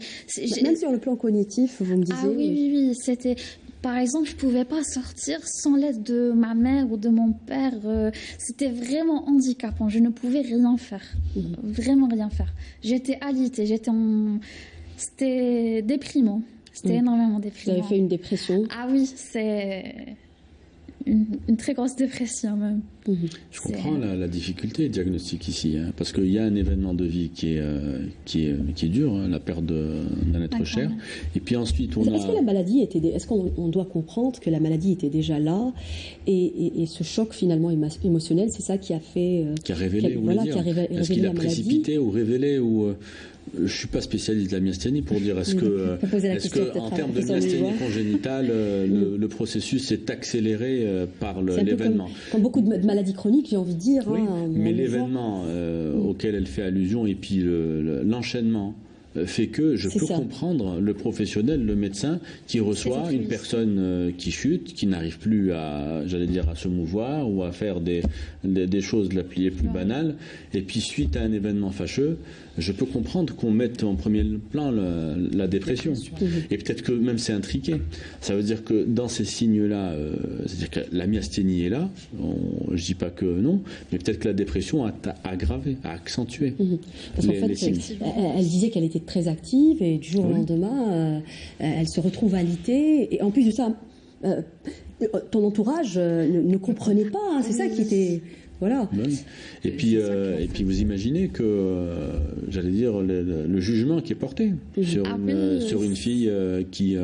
Speaker 1: Même sur le plan cognitif, vous me disiez...
Speaker 4: Ah oui, c'était... Par exemple, je pouvais pas sortir sans l'aide de ma mère ou de mon père. C'était vraiment handicapant. Je ne pouvais rien faire. Vraiment rien faire. J'étais alitée, c'était déprimant. C'était énormément déprimant.
Speaker 1: Vous avez fait une dépression ?
Speaker 4: Ah oui, c'est une très grosse dépression même.
Speaker 3: Je comprends la difficulté diagnostique ici, parce qu'il y a un événement de vie qui est dur, la perte d'un être coûte cher. Et puis ensuite,
Speaker 1: Est-ce que la maladie était... Est-ce qu'on doit comprendre que la maladie était déjà là et ce choc finalement émotionnel, c'est ça qui a fait...
Speaker 3: qui a révélé, est-ce qu'il a précipité ou révélé ou... Je ne suis pas spécialiste de la myasthénie pour dire est-ce que en termes de myasthénie congénitale, le processus est accéléré par l'événement.
Speaker 1: Comme beaucoup de maladies chroniques, j'ai envie de dire.
Speaker 3: Oui, mais l'événement auquel elle fait allusion et puis l'enchaînement fait que je peux comprendre le professionnel, le médecin qui reçoit une personne qui chute, qui n'arrive plus à se mouvoir ou à faire des choses les plus banales, et puis suite à un événement fâcheux, je peux comprendre qu'on mette en premier plan la dépression. Et peut-être que même c'est intriqué. Ça veut dire que dans ces signes-là, c'est-à-dire que la myasthénie est là, je ne dis pas que non, mais peut-être que la dépression a aggravé, a accentué
Speaker 1: Parce qu'en fait, elle disait qu'elle était très active et du jour au lendemain, elle se retrouve alitée. Et en plus de ça, ton entourage ne comprenait pas. Hein, c'est ça qui était... Voilà.
Speaker 3: Et puis vous imaginez que, j'allais dire, le jugement qui est porté sur une fille qui,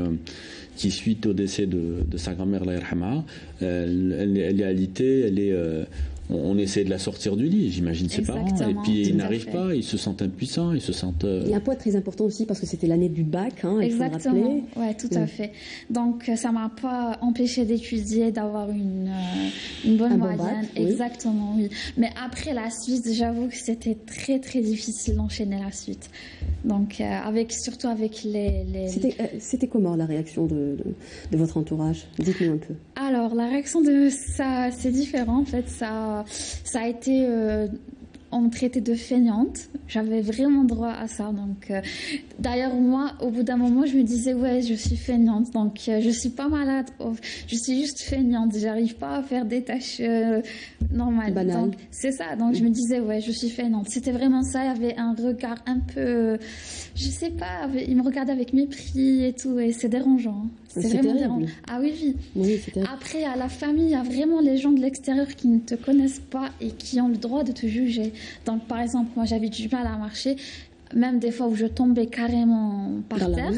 Speaker 3: suite au décès de sa grand-mère, Allah yarhamaha, elle est alitée, on essaie de la sortir du lit, j'imagine ses parents, et puis ils n'arrivent pas, ils se sentent impuissants, ils se sentent...
Speaker 1: Il y a un point très important aussi parce que c'était l'année du bac, hein,
Speaker 4: exactement, ouais, tout à fait. Donc ça m'a pas empêché d'étudier, d'avoir une bonne moyenne, bac, exactement, oui. Mais après la suite, j'avoue que c'était très très difficile d'enchaîner la suite. Donc surtout avec les...
Speaker 1: C'était comment la réaction de votre entourage? Dites-nous un peu.
Speaker 4: Alors la réaction de ça, c'est différent en fait, ça a été on me traitait de feignante. J'avais vraiment droit à ça. Donc, d'ailleurs, moi, au bout d'un moment, je me disais, ouais, je suis feignante. Donc, je suis pas malade. Je suis juste feignante. J'arrive pas à faire des tâches normales. Donc, c'est ça. Donc, je me disais, ouais, je suis feignante. C'était vraiment ça. Il y avait un regard un peu, je sais pas, il me regardait avec mépris et tout. Et c'est dérangeant. C'est vraiment dérangeant. Ah oui. Après, à la famille, il y a vraiment les gens de l'extérieur qui ne te connaissent pas et qui ont le droit de te juger. Donc, par exemple, moi, j'avais du mal à marcher, même des fois où je tombais carrément par terre.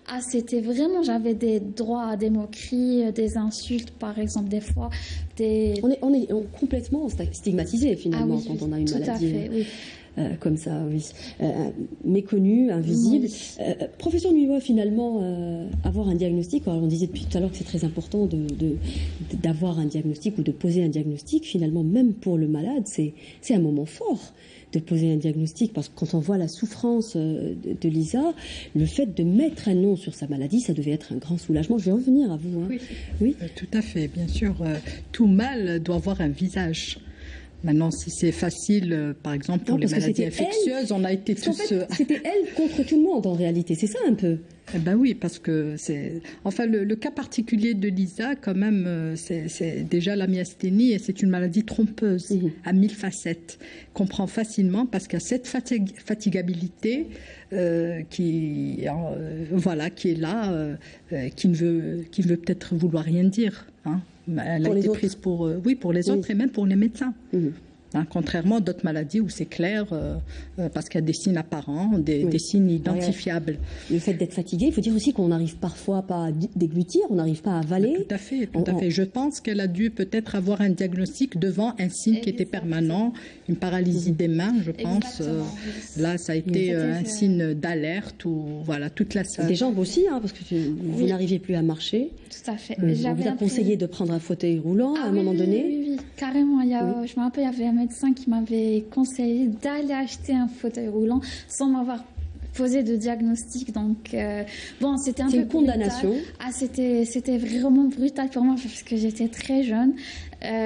Speaker 4: Ah, c'était vraiment, j'avais des droits à des moqueries, des insultes, par exemple, des fois.
Speaker 1: On est complètement stigmatisé, finalement, quand on a une maladie.
Speaker 4: Tout à fait, oui.
Speaker 1: Comme ça, oui. Méconnu, invisible. Profession nuit, finalement, avoir un diagnostic. Alors, on disait depuis tout à l'heure que c'est très important d'avoir un diagnostic ou de poser un diagnostic. Finalement, même pour le malade, c'est un moment fort de poser un diagnostic, parce que quand on voit la souffrance de Lisa, le fait de mettre un nom sur sa maladie, ça devait être un grand soulagement. Je vais revenir à vous. Hein.
Speaker 2: Oui, tout à fait, bien sûr. Tout mal doit avoir un visage. Maintenant, si c'est facile, par exemple, pour les maladies infectieuses, on a été tous...
Speaker 1: En fait, c'était elle contre tout le monde, en réalité. C'est ça, un peu.
Speaker 2: Eh ben oui, parce que c'est... Enfin, le cas particulier de Lisa, quand même, c'est déjà la myasthénie, et c'est une maladie trompeuse, à 1000 facettes, qu'on prend facilement, parce qu'il y a cette fatigabilité qui est là, qui ne veut peut-être vouloir rien dire, hein. Elle a été prise pour les autres et même pour les médecins. Hein, contrairement à d'autres maladies où c'est clair, parce qu'il y a des signes apparents, des signes identifiables.
Speaker 1: Le fait d'être fatigué, il faut dire aussi qu'on n'arrive parfois pas à déglutir, on n'arrive pas à avaler.
Speaker 2: Tout à fait. Je pense qu'elle a dû peut-être avoir un diagnostic devant un signe qui était permanent, une paralysie des mains, je pense. Là, ça a été un signe d'alerte ou voilà toute la salle.
Speaker 1: Des jambes aussi, hein, parce que vous n'arriviez plus à marcher.
Speaker 4: Tout à fait.
Speaker 1: On vous a conseillé de prendre un fauteuil roulant à un moment donné.
Speaker 4: Oui, carrément. Je me rappelle, il y avait un médecin qui m'avait conseillé d'aller acheter un fauteuil roulant sans m'avoir posé de diagnostic. Donc, c'était un peu
Speaker 1: une condamnation.
Speaker 4: C'était vraiment brutal pour moi parce que j'étais très jeune.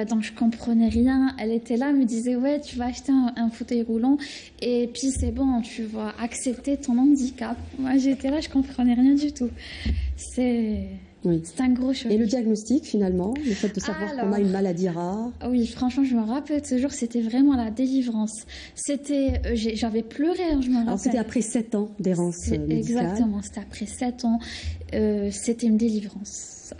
Speaker 4: Donc, je comprenais rien. Elle était là, elle me disait, ouais, tu vas acheter un fauteuil roulant et puis c'est bon, tu vas accepter ton handicap. Moi, j'étais là, je comprenais rien du tout. C'est un gros choc.
Speaker 1: Et le diagnostic, finalement, le fait de savoir qu'on a une maladie rare.
Speaker 4: Oui, franchement, je me rappelle de ce jour, c'était vraiment la délivrance. J'avais pleuré, je me rappelle.
Speaker 1: Alors, c'était après 7 ans d'errance médicale.
Speaker 4: Exactement, c'était après 7 ans. C'était une délivrance.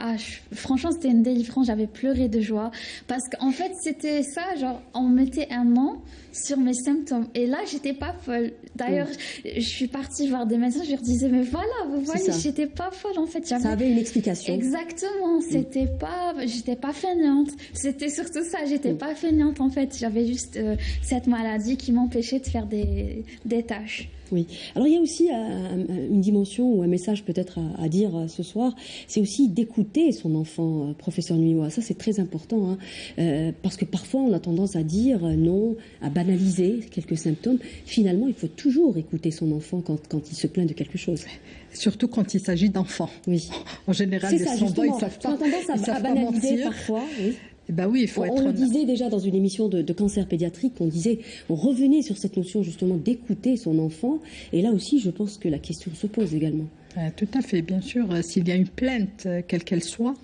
Speaker 4: Franchement, c'était une délivrance. J'avais pleuré de joie. Parce qu'en fait, c'était ça, genre, on mettait un nom sur mes symptômes. Et là, j'étais pas folle. D'ailleurs, je suis partie voir des médecins, je leur disais, mais voilà, vous voyez, j'étais pas folle, en fait.
Speaker 1: Ça avait une explication.
Speaker 4: Exactement. J'étais pas feignante. C'était surtout ça, j'étais pas feignante, en fait. J'avais juste cette maladie qui m'empêchait de faire des tâches.
Speaker 1: Oui. Alors il y a aussi une dimension ou un message peut-être à dire ce soir, c'est aussi d'écouter son enfant, professeur Nuiwa. Ça c'est très important, hein, parce que parfois on a tendance à dire non, à banaliser quelques symptômes. Finalement, il faut toujours écouter son enfant quand il se plaint de quelque chose.
Speaker 2: Surtout quand il s'agit d'enfants.
Speaker 1: Oui.
Speaker 2: En général, les enfants, ils savent pas.
Speaker 1: On a tendance à banaliser parfois. Oui.
Speaker 2: Eh ben oui, il faut être.
Speaker 1: On le disait déjà dans une émission de cancer pédiatrique, on revenait sur cette notion justement d'écouter son enfant. Et là aussi, je pense que la question se pose également.
Speaker 2: Tout à fait, bien sûr. S'il y a une plainte, quelle qu'elle soit,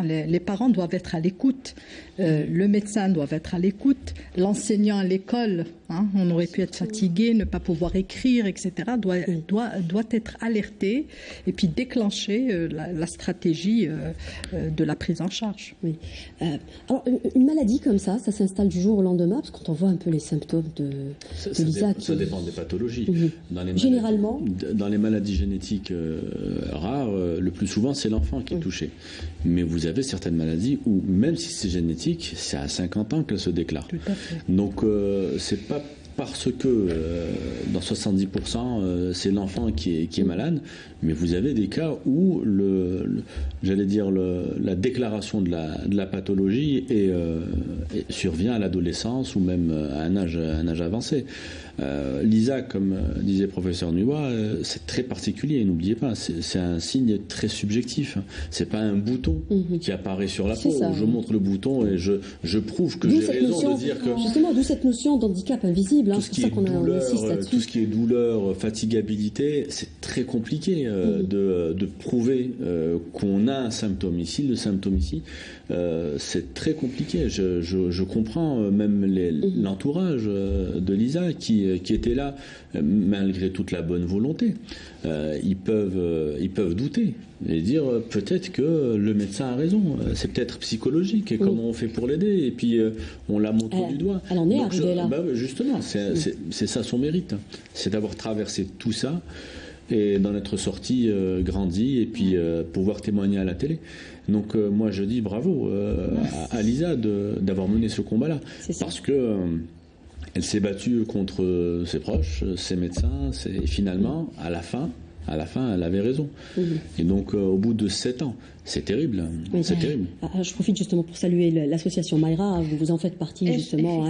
Speaker 2: les parents doivent être à l'écoute, le médecin doit être à l'écoute, l'enseignant à l'école, on aurait pu être fatigué, ne pas pouvoir écrire, etc., doit être alerté et puis déclencher la stratégie de la prise en charge.
Speaker 1: Oui. Alors, une maladie comme ça s'installe du jour au lendemain, parce que quand on voit un peu les symptômes de Lisa...
Speaker 3: Ça dépend des pathologies.
Speaker 1: Généralement...
Speaker 3: Dans les maladies génétiques rares, le plus souvent, c'est l'enfant qui est touché. Mais vous avez certaines maladies où, même si c'est génétique, c'est à 50 ans qu'elles se déclarent.
Speaker 2: Tout à fait.
Speaker 3: Donc, c'est pas parce que dans 70% c'est l'enfant qui est malade, mais vous avez des cas où la déclaration de la pathologie survient à l'adolescence ou même à un âge avancé. Lisa, comme disait professeur Nuiwa, c'est très particulier, n'oubliez pas, c'est un signe très subjectif. C'est pas un bouton qui apparaît sur la peau. Je montre le bouton et je prouve que j'ai raison de dire que...
Speaker 1: Justement, d'où cette notion d'handicap invisible.
Speaker 3: Tout ce qui est douleur, fatigabilité, c'est très compliqué de prouver qu'on a un symptôme ici. Le symptôme ici, c'est très compliqué. Je comprends même l'entourage de Lisa qui était là malgré toute la bonne volonté. Ils peuvent douter et dire peut-être que le médecin a raison, c'est peut-être psychologique et comment on fait pour l'aider, et puis on la montre du doigt.
Speaker 1: Elle en est arrivée là.
Speaker 3: Justement, c'est ça son mérite, c'est d'avoir traversé tout ça et d'en être sorti grandi et puis pouvoir témoigner à la télé. Donc moi je dis bravo à Lisa d'avoir mené ce combat-là, parce que elle s'est battue contre ses proches, ses médecins, et finalement, à la fin, elle avait raison. Et donc, au bout de 7 ans, c'est terrible. Oui. C'est terrible.
Speaker 1: Je profite justement pour saluer l'association Mayra. Vous en faites partie justement,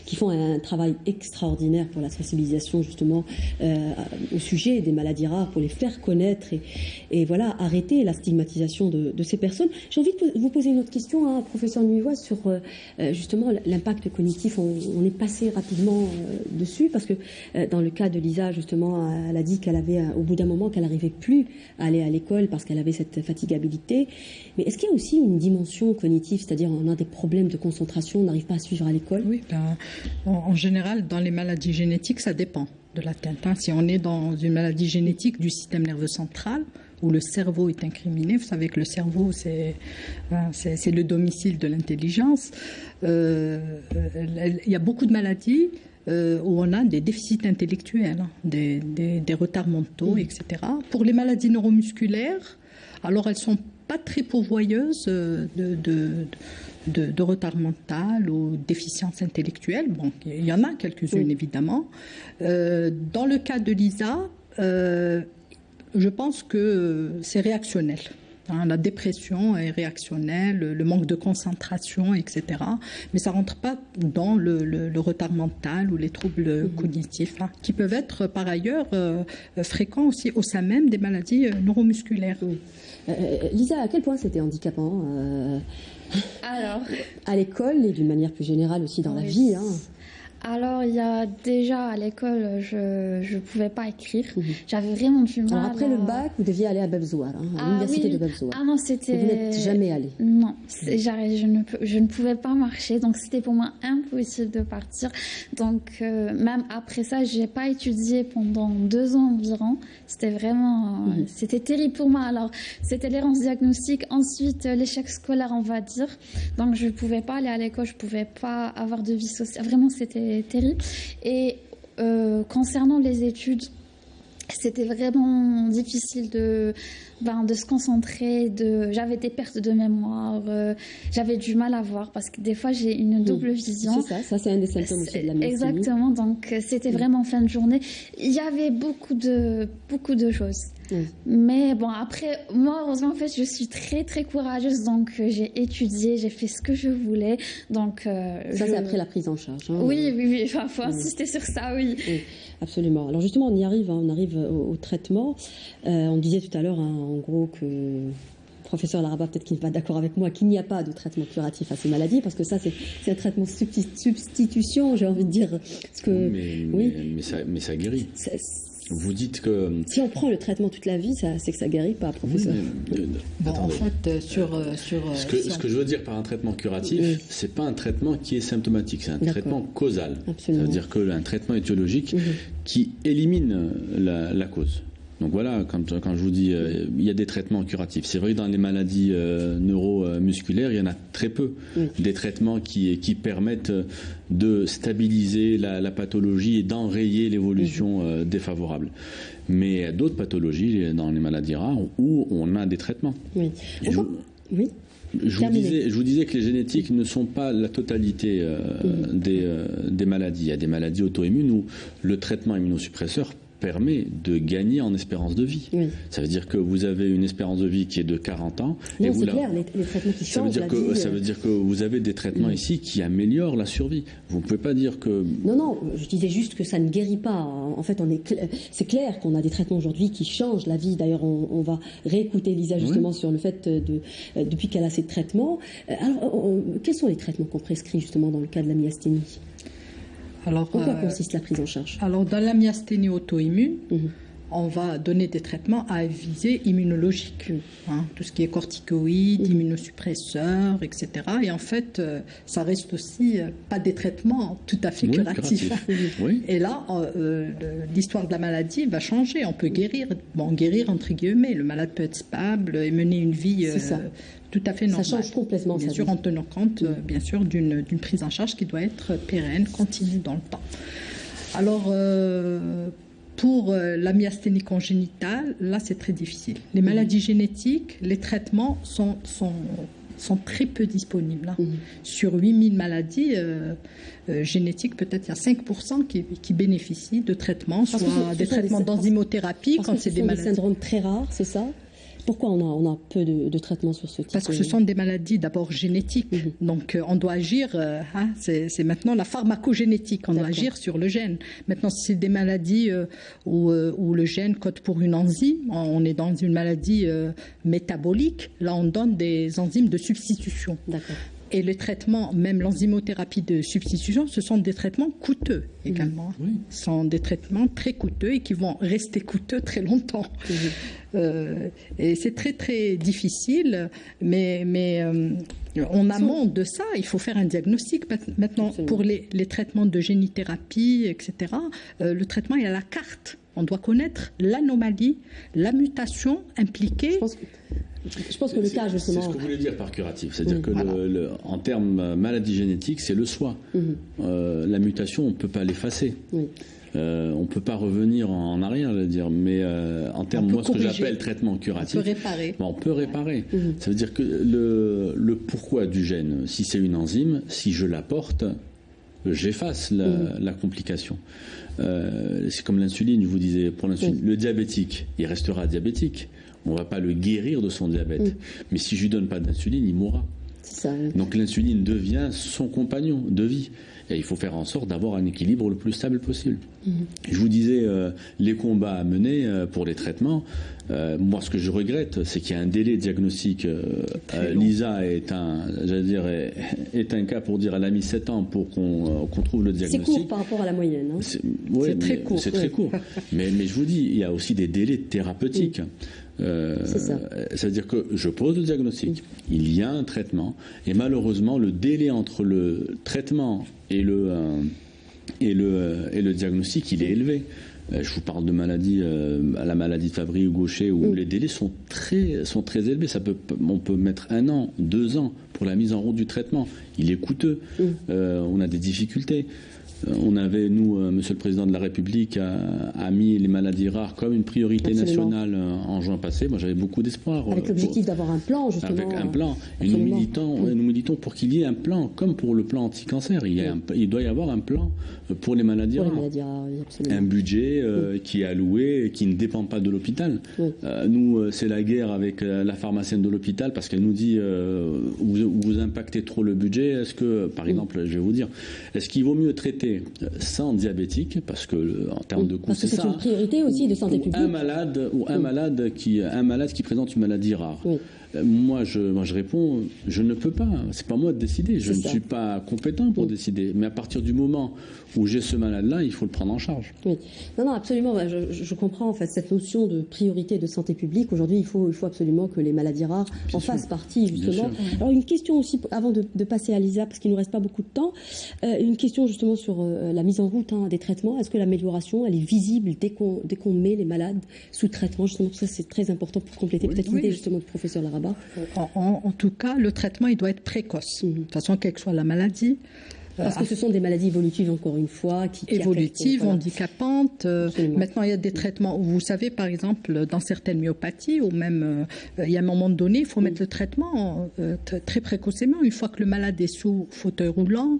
Speaker 1: qui font un travail extraordinaire pour la sensibilisation justement au sujet des maladies rares, pour les faire connaître et voilà, arrêter la stigmatisation de ces personnes. J'ai envie de vous poser une autre question, professeur Nuiwa, sur justement l'impact cognitif. On est passé rapidement dessus parce que dans le cas de Lisa, justement, elle a dit qu'elle avait au bout d'un moment qu'elle n'arrivait plus à aller à l'école parce qu'elle avait cette fatigabilité. Mais est-ce qu'il y a aussi une dimension cognitive, c'est-à-dire on a des problèmes de concentration, on n'arrive pas à suivre à l'école?
Speaker 2: Oui, en général, dans les maladies génétiques, ça dépend de l'atteinte. Si on est dans une maladie génétique du système nerveux central, où le cerveau est incriminé, vous savez que le cerveau, c'est le domicile de l'intelligence. Il y a beaucoup de maladies où on a des déficits intellectuels, des retards mentaux, etc. Pour les maladies neuromusculaires, alors elles sont pas très pourvoyeuses de retard mental ou déficience intellectuelle. Bon, il y en a quelques-unes évidemment. Dans le cas de Lisa, je pense que c'est réactionnel. La dépression est réactionnelle, le manque de concentration, etc. Mais ça ne rentre pas dans le retard mental ou les troubles cognitifs, qui peuvent être par ailleurs fréquents aussi au sein même des maladies neuromusculaires.
Speaker 1: Lisa, à quel point c'était handicapant
Speaker 4: Alors,
Speaker 1: à l'école et d'une manière plus générale aussi dans la vie
Speaker 4: Alors, il y a déjà à l'école, je pouvais pas écrire. J'avais vraiment du mal.
Speaker 1: Alors après le bac, vous deviez aller à Babzouar, à l'université de Babzouar.
Speaker 4: Ah non, c'était...
Speaker 1: Vous n'êtes jamais allé?
Speaker 4: Non, je ne pouvais pas marcher, donc c'était pour moi impossible de partir. Donc même après ça, j'ai pas étudié pendant 2 ans environ. C'était vraiment... C'était terrible pour moi. Alors, c'était l'errance diagnostique, ensuite l'échec scolaire, on va dire. Donc je pouvais pas aller à l'école, je pouvais pas avoir de vie sociale. Vraiment, c'était terrible. Et concernant les études, c'était vraiment difficile de se concentrer. J'avais des pertes de mémoire, j'avais du mal à voir parce que des fois j'ai une double vision.
Speaker 1: C'est ça c'est un des symptômes aussi de la myasthénie.
Speaker 4: Exactement, donc c'était vraiment fin de journée. Il y avait beaucoup de choses. Mais bon, après, moi, heureusement, en fait, je suis très, très courageuse. Donc, j'ai étudié, j'ai fait ce que je voulais. Donc,
Speaker 1: ça, c'est après la prise en charge. Hein,
Speaker 4: oui. Enfin, faut insister sur ça, oui.
Speaker 1: Absolument. Alors, justement, on y arrive. On arrive au traitement. On disait tout à l'heure, en gros, que... Professeur Laraba, peut-être qu'il n'est pas d'accord avec moi, qu'il n'y a pas de traitement curatif à ces maladies, parce que ça, c'est un traitement substitution, j'ai envie de dire. Parce que,
Speaker 3: mais ça guérit. Vous dites que...
Speaker 1: Si on prend le traitement toute la vie, c'est que ça guérit pas, professeur.
Speaker 2: En fait,
Speaker 3: ce que je veux dire par un traitement curatif, c'est pas un traitement qui est symptomatique, c'est un traitement causal.
Speaker 1: Absolument.
Speaker 3: Ça veut dire qu'un traitement étiologique qui élimine la cause. Donc voilà, quand je vous dis, il y a des traitements curatifs. C'est vrai que dans les maladies neuromusculaires, il y en a très peu. Des traitements qui permettent de stabiliser la pathologie et d'enrayer l'évolution défavorable. Mais d'autres pathologies, dans les maladies rares, où on a des traitements. Je vous disais que les génétiques ne sont pas la totalité des maladies. Il y a des maladies auto-immunes où le traitement immunosuppresseur permet de gagner en espérance de vie. Ça veut dire que vous avez une espérance de vie qui est de 40 ans.
Speaker 1: Non, c'est clair, les traitements qui changent la vie.
Speaker 3: Ça veut dire que vous avez des traitements ici qui améliorent la survie. Vous ne pouvez pas dire que...
Speaker 1: Non, je disais juste que ça ne guérit pas. En fait, c'est clair qu'on a des traitements aujourd'hui qui changent la vie. D'ailleurs, on va réécouter Lisa justement sur le fait depuis qu'elle a ces traitements. Alors, quels sont les traitements qu'on prescrit justement dans le cas de la myasthénie ? En quoi consiste la prise en charge ?
Speaker 2: Alors, dans la myasthénie auto-immune, on va donner des traitements à visée immunologique. Tout ce qui est corticoïdes, immunosuppresseurs, etc. Et en fait, ça reste aussi pas des traitements tout à fait curatifs. Et là, l'histoire de la maladie va changer. On peut guérir entre guillemets. Le malade peut être stable et mener une vie... tout à fait normal.
Speaker 1: Ça change complètement.
Speaker 2: Bien sûr, en tenant compte, bien sûr, d'une prise en charge qui doit être pérenne, continue dans le temps. Alors, pour la myasthénie congénitale, là, c'est très difficile. Les maladies génétiques, les traitements sont très peu disponibles. Sur 8000 maladies génétiques, peut-être il y a 5% qui bénéficient de traitements, soit des traitements d'enzymothérapie, quand c'est des maladies.
Speaker 1: Des syndromes très rares, c'est ça ? Pourquoi on a peu de traitements sur ce type ?
Speaker 2: Parce que ce sont des maladies d'abord génétiques. Donc on doit agir, c'est maintenant la pharmacogénétique, on doit agir sur le gène. Maintenant, si c'est des maladies où le gène code pour une enzyme, on est dans une maladie métabolique, là on donne des enzymes de substitution.
Speaker 1: D'accord.
Speaker 2: Et le traitement, même l'enzymothérapie de substitution, ce sont des traitements coûteux également. Ce sont des traitements très coûteux et qui vont rester coûteux très longtemps. Et c'est très très difficile, mais en amont de ça, il faut faire un diagnostic. Maintenant, pour les traitements de génithérapie, etc., le traitement est à la carte. On doit connaître l'anomalie, la mutation impliquée.
Speaker 1: Je pense que le cas, justement...
Speaker 3: C'est ce que vous voulez dire par curatif. C'est-à-dire que, en termes maladie génétique, c'est le soin. La mutation, on ne peut pas l'effacer. On ne peut pas revenir en arrière, je veux dire. Mais en termes, moi, ce que j'appelle traitement curatif...
Speaker 2: On peut réparer.
Speaker 3: On peut réparer. Ça veut dire que le pourquoi du gène, si c'est une enzyme, si je l'apporte, j'efface la complication. C'est comme l'insuline, je vous disais, pour l'insuline. Le diabétique, il restera diabétique. On ne va pas le guérir de son diabète. Mais si je ne lui donne pas d'insuline, il mourra.
Speaker 1: C'est ça, oui.
Speaker 3: Donc l'insuline devient son compagnon de vie. Et il faut faire en sorte d'avoir un équilibre le plus stable possible. Je vous disais, les combats à mener pour les traitements, moi ce que je regrette, c'est qu'il y a un délai de diagnostic. Lisa est un cas pour dire, elle a mis 7 ans pour qu'on trouve le diagnostic.
Speaker 1: C'est court par rapport à la moyenne. Hein.
Speaker 3: C'est très court. C'est très court. Mais je vous dis, il y a aussi des délais thérapeutiques.
Speaker 1: C'est ça.
Speaker 3: Ça veut dire que je pose le diagnostic, il y a un traitement, et malheureusement le délai entre le traitement et le diagnostic, il est élevé. Je vous parle de la maladie de Fabry ou Gaucher, où les délais sont très élevés. On peut mettre 1 an, 2 ans pour la mise en route du traitement. Il est coûteux. On a des difficultés. On avait, nous, Monsieur le Président de la République a mis les maladies rares comme une priorité nationale en juin passé. Moi, j'avais beaucoup d'espoir.
Speaker 1: Avec l'objectif d'avoir un plan, justement.
Speaker 3: Avec un plan. Et nous militons pour qu'il y ait un plan, comme pour le plan anti-cancer. Il doit y avoir un plan pour les maladies rares. Un budget qui est alloué, qui ne dépend pas de l'hôpital. Nous, c'est la guerre avec la pharmacienne de l'hôpital parce qu'elle nous dit vous impactez trop le budget. Est-ce que, par exemple, je vais vous dire, est-ce qu'il vaut mieux traiter 100 diabétiques, parce que en termes de coût, c'est ça.
Speaker 1: C'est une priorité aussi de santé publique.
Speaker 3: Un malade qui présente une maladie rare. Moi, je réponds, je ne peux pas. C'est pas moi de décider. Je ne suis pas compétent pour décider. Mais à partir du moment où j'ai ce malade-là, il faut le prendre en charge.
Speaker 1: Oui. Non, absolument. Je comprends en fait cette notion de priorité de santé publique. Aujourd'hui, il faut absolument que les maladies rares fassent partie, justement. Alors, une question aussi, avant de passer à Lisa, parce qu'il ne nous reste pas beaucoup de temps, une question justement sur la mise en route des traitements. Est-ce que l'amélioration, elle est visible dès qu'on met les malades sous traitement? Justement, ça, c'est très important pour compléter peut-être l'idée justement du professeur Laraba.
Speaker 2: En tout cas, le traitement, il doit être précoce. De toute façon, quelle que soit la maladie.
Speaker 1: Parce que ce sont des maladies évolutives, encore une fois.
Speaker 2: Évolutives, handicapantes. Maintenant, il y a des traitements. Vous savez, par exemple, dans certaines myopathies, ou même, il y a un moment donné, il faut mettre le traitement très précocement. Une fois que le malade est sous fauteuil roulant,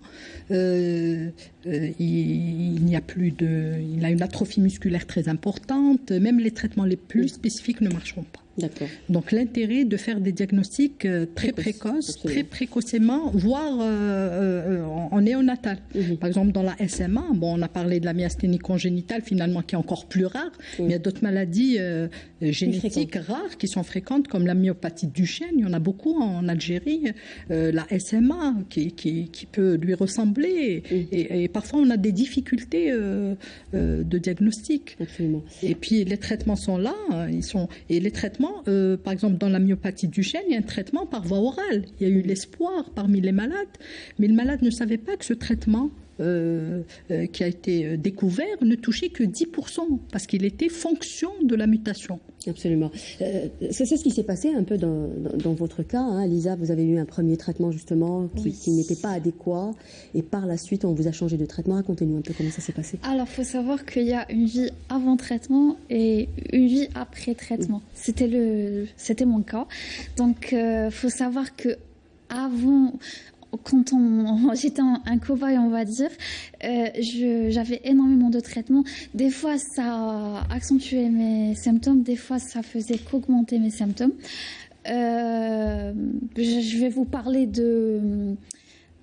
Speaker 2: il n'y a plus il a une atrophie musculaire très importante. Même les traitements les plus spécifiques ne marcheront pas.
Speaker 1: D'accord.
Speaker 2: Donc l'intérêt de faire des diagnostics très précoces, très précocement, voire en néonatal. Par exemple, dans la SMA, on a parlé de la myasthénie congénitale finalement qui est encore plus rare, mais il y a d'autres maladies génétiques rares qui sont fréquentes, comme la myopathie de Duchenne, il y en a beaucoup en Algérie, la SMA qui peut lui ressembler, et parfois on a des difficultés de diagnostic.
Speaker 1: Absolument.
Speaker 2: Et puis les traitements sont là, et les traitements, par exemple dans la myopathie de Duchenne, il y a un traitement par voie orale. Il y a eu l'espoir parmi les malades, mais le malade ne savait pas que ce traitement qui a été découvert ne touchait que 10%, parce qu'il était fonction de la mutation.
Speaker 1: Absolument. C'est ce qui s'est passé un peu dans votre cas. Lisa, vous avez eu un premier traitement justement qui n'était pas adéquat, et par la suite on vous a changé de traitement. Racontez-nous un peu comment ça s'est passé.
Speaker 4: Alors, il faut savoir qu'il y a une vie avant traitement et une vie après traitement. C'était mon cas. Donc, il faut savoir que avant... Quand j'étais un cobaye, on va dire, j'avais énormément de traitements. Des fois, ça accentuait mes symptômes. Des fois, ça faisait qu'augmenter mes symptômes. Je vais vous parler de...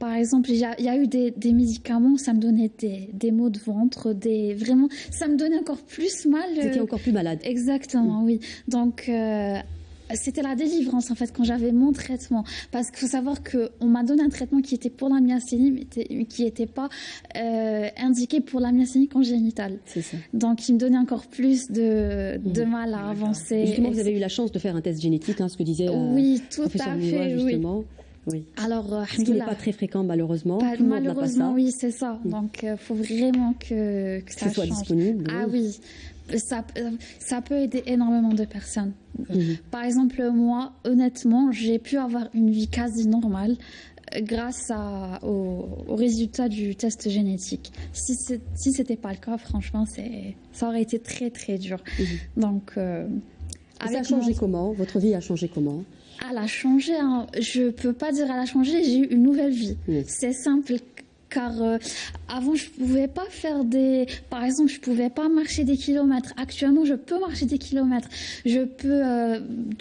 Speaker 4: Par exemple, il y a eu des médicaments, ça me donnait des maux de ventre, vraiment, ça me donnait encore plus mal.
Speaker 1: Vous étiez encore plus malade.
Speaker 4: Exactement, oui. Donc... c'était la délivrance en fait quand j'avais mon traitement, parce qu'il faut savoir qu'on m'a donné un traitement qui était pour la myasthénie mais qui n'était pas indiqué pour la myasthénie congénitale.
Speaker 1: C'est ça.
Speaker 4: Donc il me donnait encore plus de mal à avancer.
Speaker 1: Justement, vous avez eu la chance de faire un test génétique, ce que disait
Speaker 4: oui, tout
Speaker 1: professeur
Speaker 4: à
Speaker 1: Mouloua,
Speaker 4: fait,
Speaker 1: justement. Oui.
Speaker 4: Alors,
Speaker 1: ce qui n'est pas très fréquent malheureusement.
Speaker 4: Malheureusement, oui, c'est ça. Donc il faut vraiment que ça
Speaker 1: soit
Speaker 4: change.
Speaker 1: disponible.
Speaker 4: Ah oui. Ça peut aider énormément de personnes. Par exemple, moi, honnêtement, j'ai pu avoir une vie quasi normale grâce aux résultats du test génétique. Si c'était pas le cas, franchement, ça aurait été très très dur. Donc,
Speaker 1: ça a changé comment? Votre vie a changé comment?
Speaker 4: Elle a changé. Je peux pas dire elle a changé. J'ai eu une nouvelle vie. C'est simple. car avant je pouvais pas faire par exemple, je pouvais pas marcher des kilomètres. Actuellement, je peux marcher des kilomètres. Je peux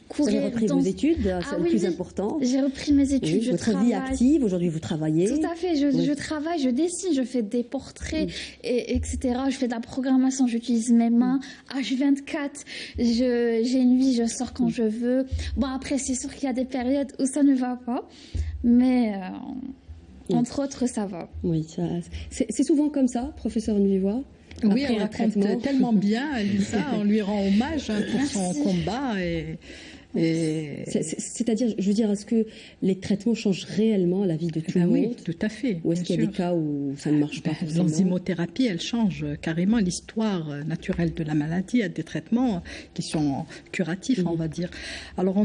Speaker 4: courir.
Speaker 1: Vous avez repris vos études, c'est le plus important.
Speaker 4: J'ai repris mes études, je
Speaker 1: votre
Speaker 4: travaille.
Speaker 1: vie active, aujourd'hui vous travaillez.
Speaker 4: Tout à fait, je travaille, je dessine, je fais des portraits, etc. Je fais de la programmation, j'utilise mes mains. H24, j'ai une vie, je sors quand je veux. Bon, après, c'est sûr qu'il y a des périodes où ça ne va pas, mais entre autres, ça va.
Speaker 1: Oui, c'est souvent comme ça, professeur Nuivois.
Speaker 2: Oui, elle raconte tellement bien, Lisa, on lui rend hommage pour son combat.
Speaker 1: C'est-à-dire, je veux dire, est-ce que les traitements changent réellement la vie de tout le monde?
Speaker 2: Oui, tout à fait.
Speaker 1: Ou est-ce qu'il y a des cas où ça ne marche pas forcément?
Speaker 2: L'enzymothérapie, elle change carrément l'histoire naturelle de la maladie. Il y a des traitements qui sont curatifs, on va dire. Alors,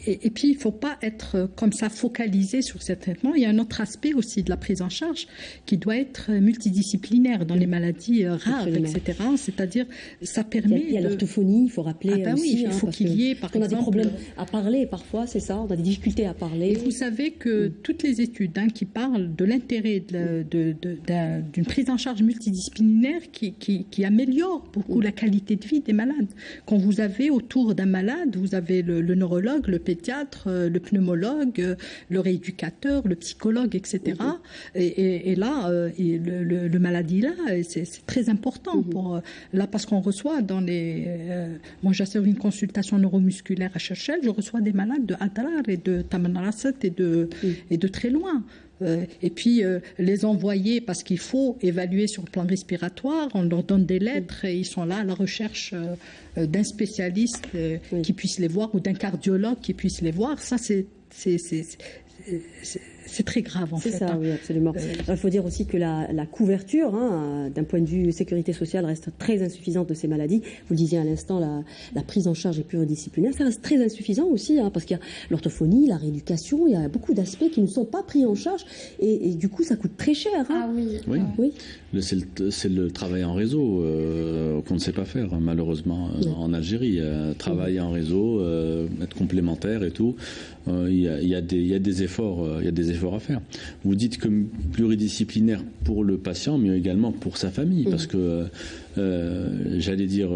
Speaker 2: et puis, il ne faut pas être comme ça focalisé sur ces traitements. Il y a un autre aspect aussi de la prise en charge qui doit être multidisciplinaire dans les maladies rares, etc. C'est-à-dire, ça permet...
Speaker 1: Il y a l'orthophonie, il faut rappeler aussi.
Speaker 2: Il faut qu'il y ait, par exemple...
Speaker 1: On a des problèmes à parler parfois, c'est ça? On a des difficultés à parler.
Speaker 2: Et vous savez que toutes les études qui parlent de l'intérêt d'une prise en charge multidisciplinaire qui améliore beaucoup la qualité de vie des malades. Quand vous avez autour d'un malade, vous avez le neurologue, le pédiatre, le pneumologue, le rééducateur, le psychologue, etc. Et là, le maladie là, c'est très important là parce qu'on reçoit dans les... moi, j'assure une consultation neuromusculaire à Cherchel, je reçois des malades de Adrar et de Tamanrasset et de très loin. Et puis les envoyer parce qu'il faut évaluer sur le plan respiratoire, on leur donne des lettres et ils sont là à la recherche d'un spécialiste qui puisse les voir ou d'un cardiologue qui puisse les voir. Ça, c'est très grave en fait.
Speaker 1: C'est ça, oui, absolument. Il faut dire aussi que la couverture, d'un point de vue sécurité sociale, reste très insuffisante de ces maladies. Vous le disiez à l'instant, la prise en charge est pluridisciplinaire. Ça reste très insuffisant aussi, parce qu'il y a l'orthophonie, la rééducation, il y a beaucoup d'aspects qui ne sont pas pris en charge et du coup, ça coûte très cher.
Speaker 4: Ah oui.
Speaker 3: Oui. C'est le travail en réseau qu'on ne sait pas faire, malheureusement, en Algérie. Travailler en réseau, être complémentaire et tout. Il y a des efforts à faire. Vous dites que pluridisciplinaire pour le patient, mais également pour sa famille, parce que j'allais dire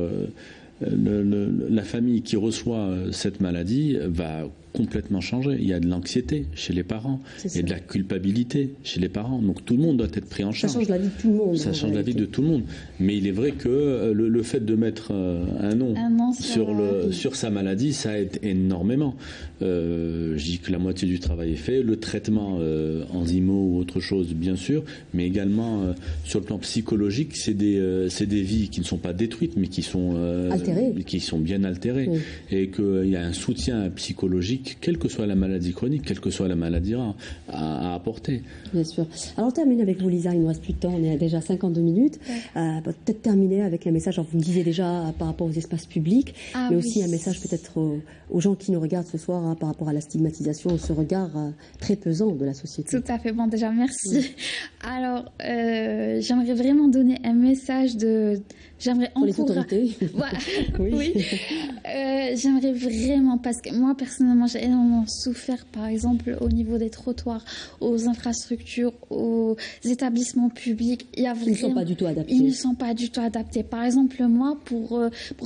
Speaker 3: la famille qui reçoit cette maladie va complètement changer. Il y a de l'anxiété chez les parents, il y a de la culpabilité chez les parents. Donc tout le monde doit être pris en charge.
Speaker 1: Ça change la vie de tout le monde.
Speaker 3: Ça change la vie de tout le monde. Mais il est vrai que le fait de mettre un nom sur sa maladie, ça aide énormément. Je dis que la moitié du travail est fait. Le traitement enzymo ou autre chose, bien sûr, mais également sur le plan psychologique, c'est des vies qui ne sont pas détruites, mais qui sont altérées, qui sont bien altérées, et qu'il y a un soutien psychologique, quelle que soit la maladie chronique, quelle que soit la maladie rare, à apporter.
Speaker 1: Bien sûr. Alors on termine avec vous, Lisa, il ne nous reste plus de temps, on est à déjà 52 minutes. Peut-être terminer avec un message, vous me disiez déjà par rapport aux espaces publics, mais aussi un message peut-être aux gens qui nous regardent ce soir par rapport à la stigmatisation, ce regard très pesant de la société.
Speaker 4: Tout à fait, bon déjà merci. Oui. Alors j'aimerais vraiment donner un message j'aimerais
Speaker 1: pour les autorités.
Speaker 4: Oui. J'aimerais vraiment, parce que moi personnellement j'ai énormément souffert, par exemple au niveau des trottoirs, aux infrastructures, aux établissements publics. Ils ne
Speaker 1: sont pas du tout adaptés.
Speaker 4: Ils ne sont pas du tout adaptés. Par exemple moi, pour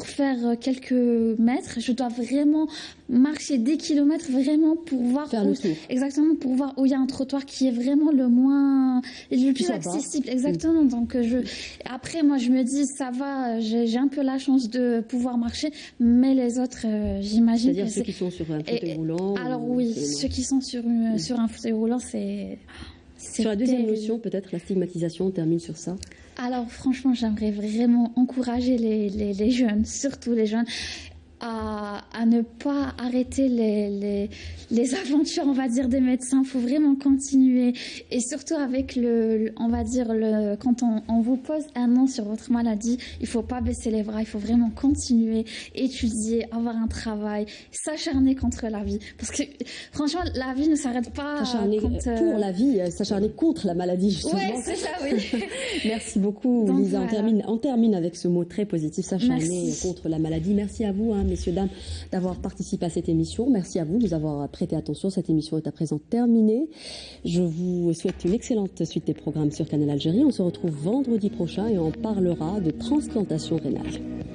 Speaker 4: faire quelques mètres, je dois vraiment marcher des kilomètres vraiment pour voir
Speaker 1: faire le tour.
Speaker 4: Exactement, pour voir où il y a un trottoir qui est vraiment le plus accessible. Exactement. Donc après moi je me dis ça va, j'ai un peu la chance de pouvoir marcher, mais les autres j'imagine.
Speaker 1: C'est-à-dire ceux qui sont sur un fauteuil roulant.
Speaker 4: Alors oui, ceux qui sont sur un fauteuil roulant, c'est
Speaker 1: sur la deuxième notion, peut-être la stigmatisation, on termine sur ça.
Speaker 4: Alors franchement, j'aimerais vraiment encourager les jeunes, surtout les jeunes, à ne pas arrêter les aventures, on va dire, des médecins. Il faut vraiment continuer. Et surtout avec quand on vous pose un nom sur votre maladie, il ne faut pas baisser les bras, il faut vraiment continuer, étudier, avoir un travail, s'acharner contre la vie. Parce que franchement, la vie ne s'arrête pas.
Speaker 1: S'acharner pour la vie, s'acharner contre la maladie, justement.
Speaker 4: Oui, c'est ça, oui.
Speaker 1: Merci beaucoup, Lisa. Voilà. On termine avec ce mot très positif, s'acharner contre la maladie. Merci à vous, messieurs, dames, d'avoir participé à cette émission. Merci à vous de nous avoir prêté attention. Cette émission est à présent terminée. Je vous souhaite une excellente suite des programmes sur Canal Algérie. On se retrouve vendredi prochain et on parlera de transplantation rénale.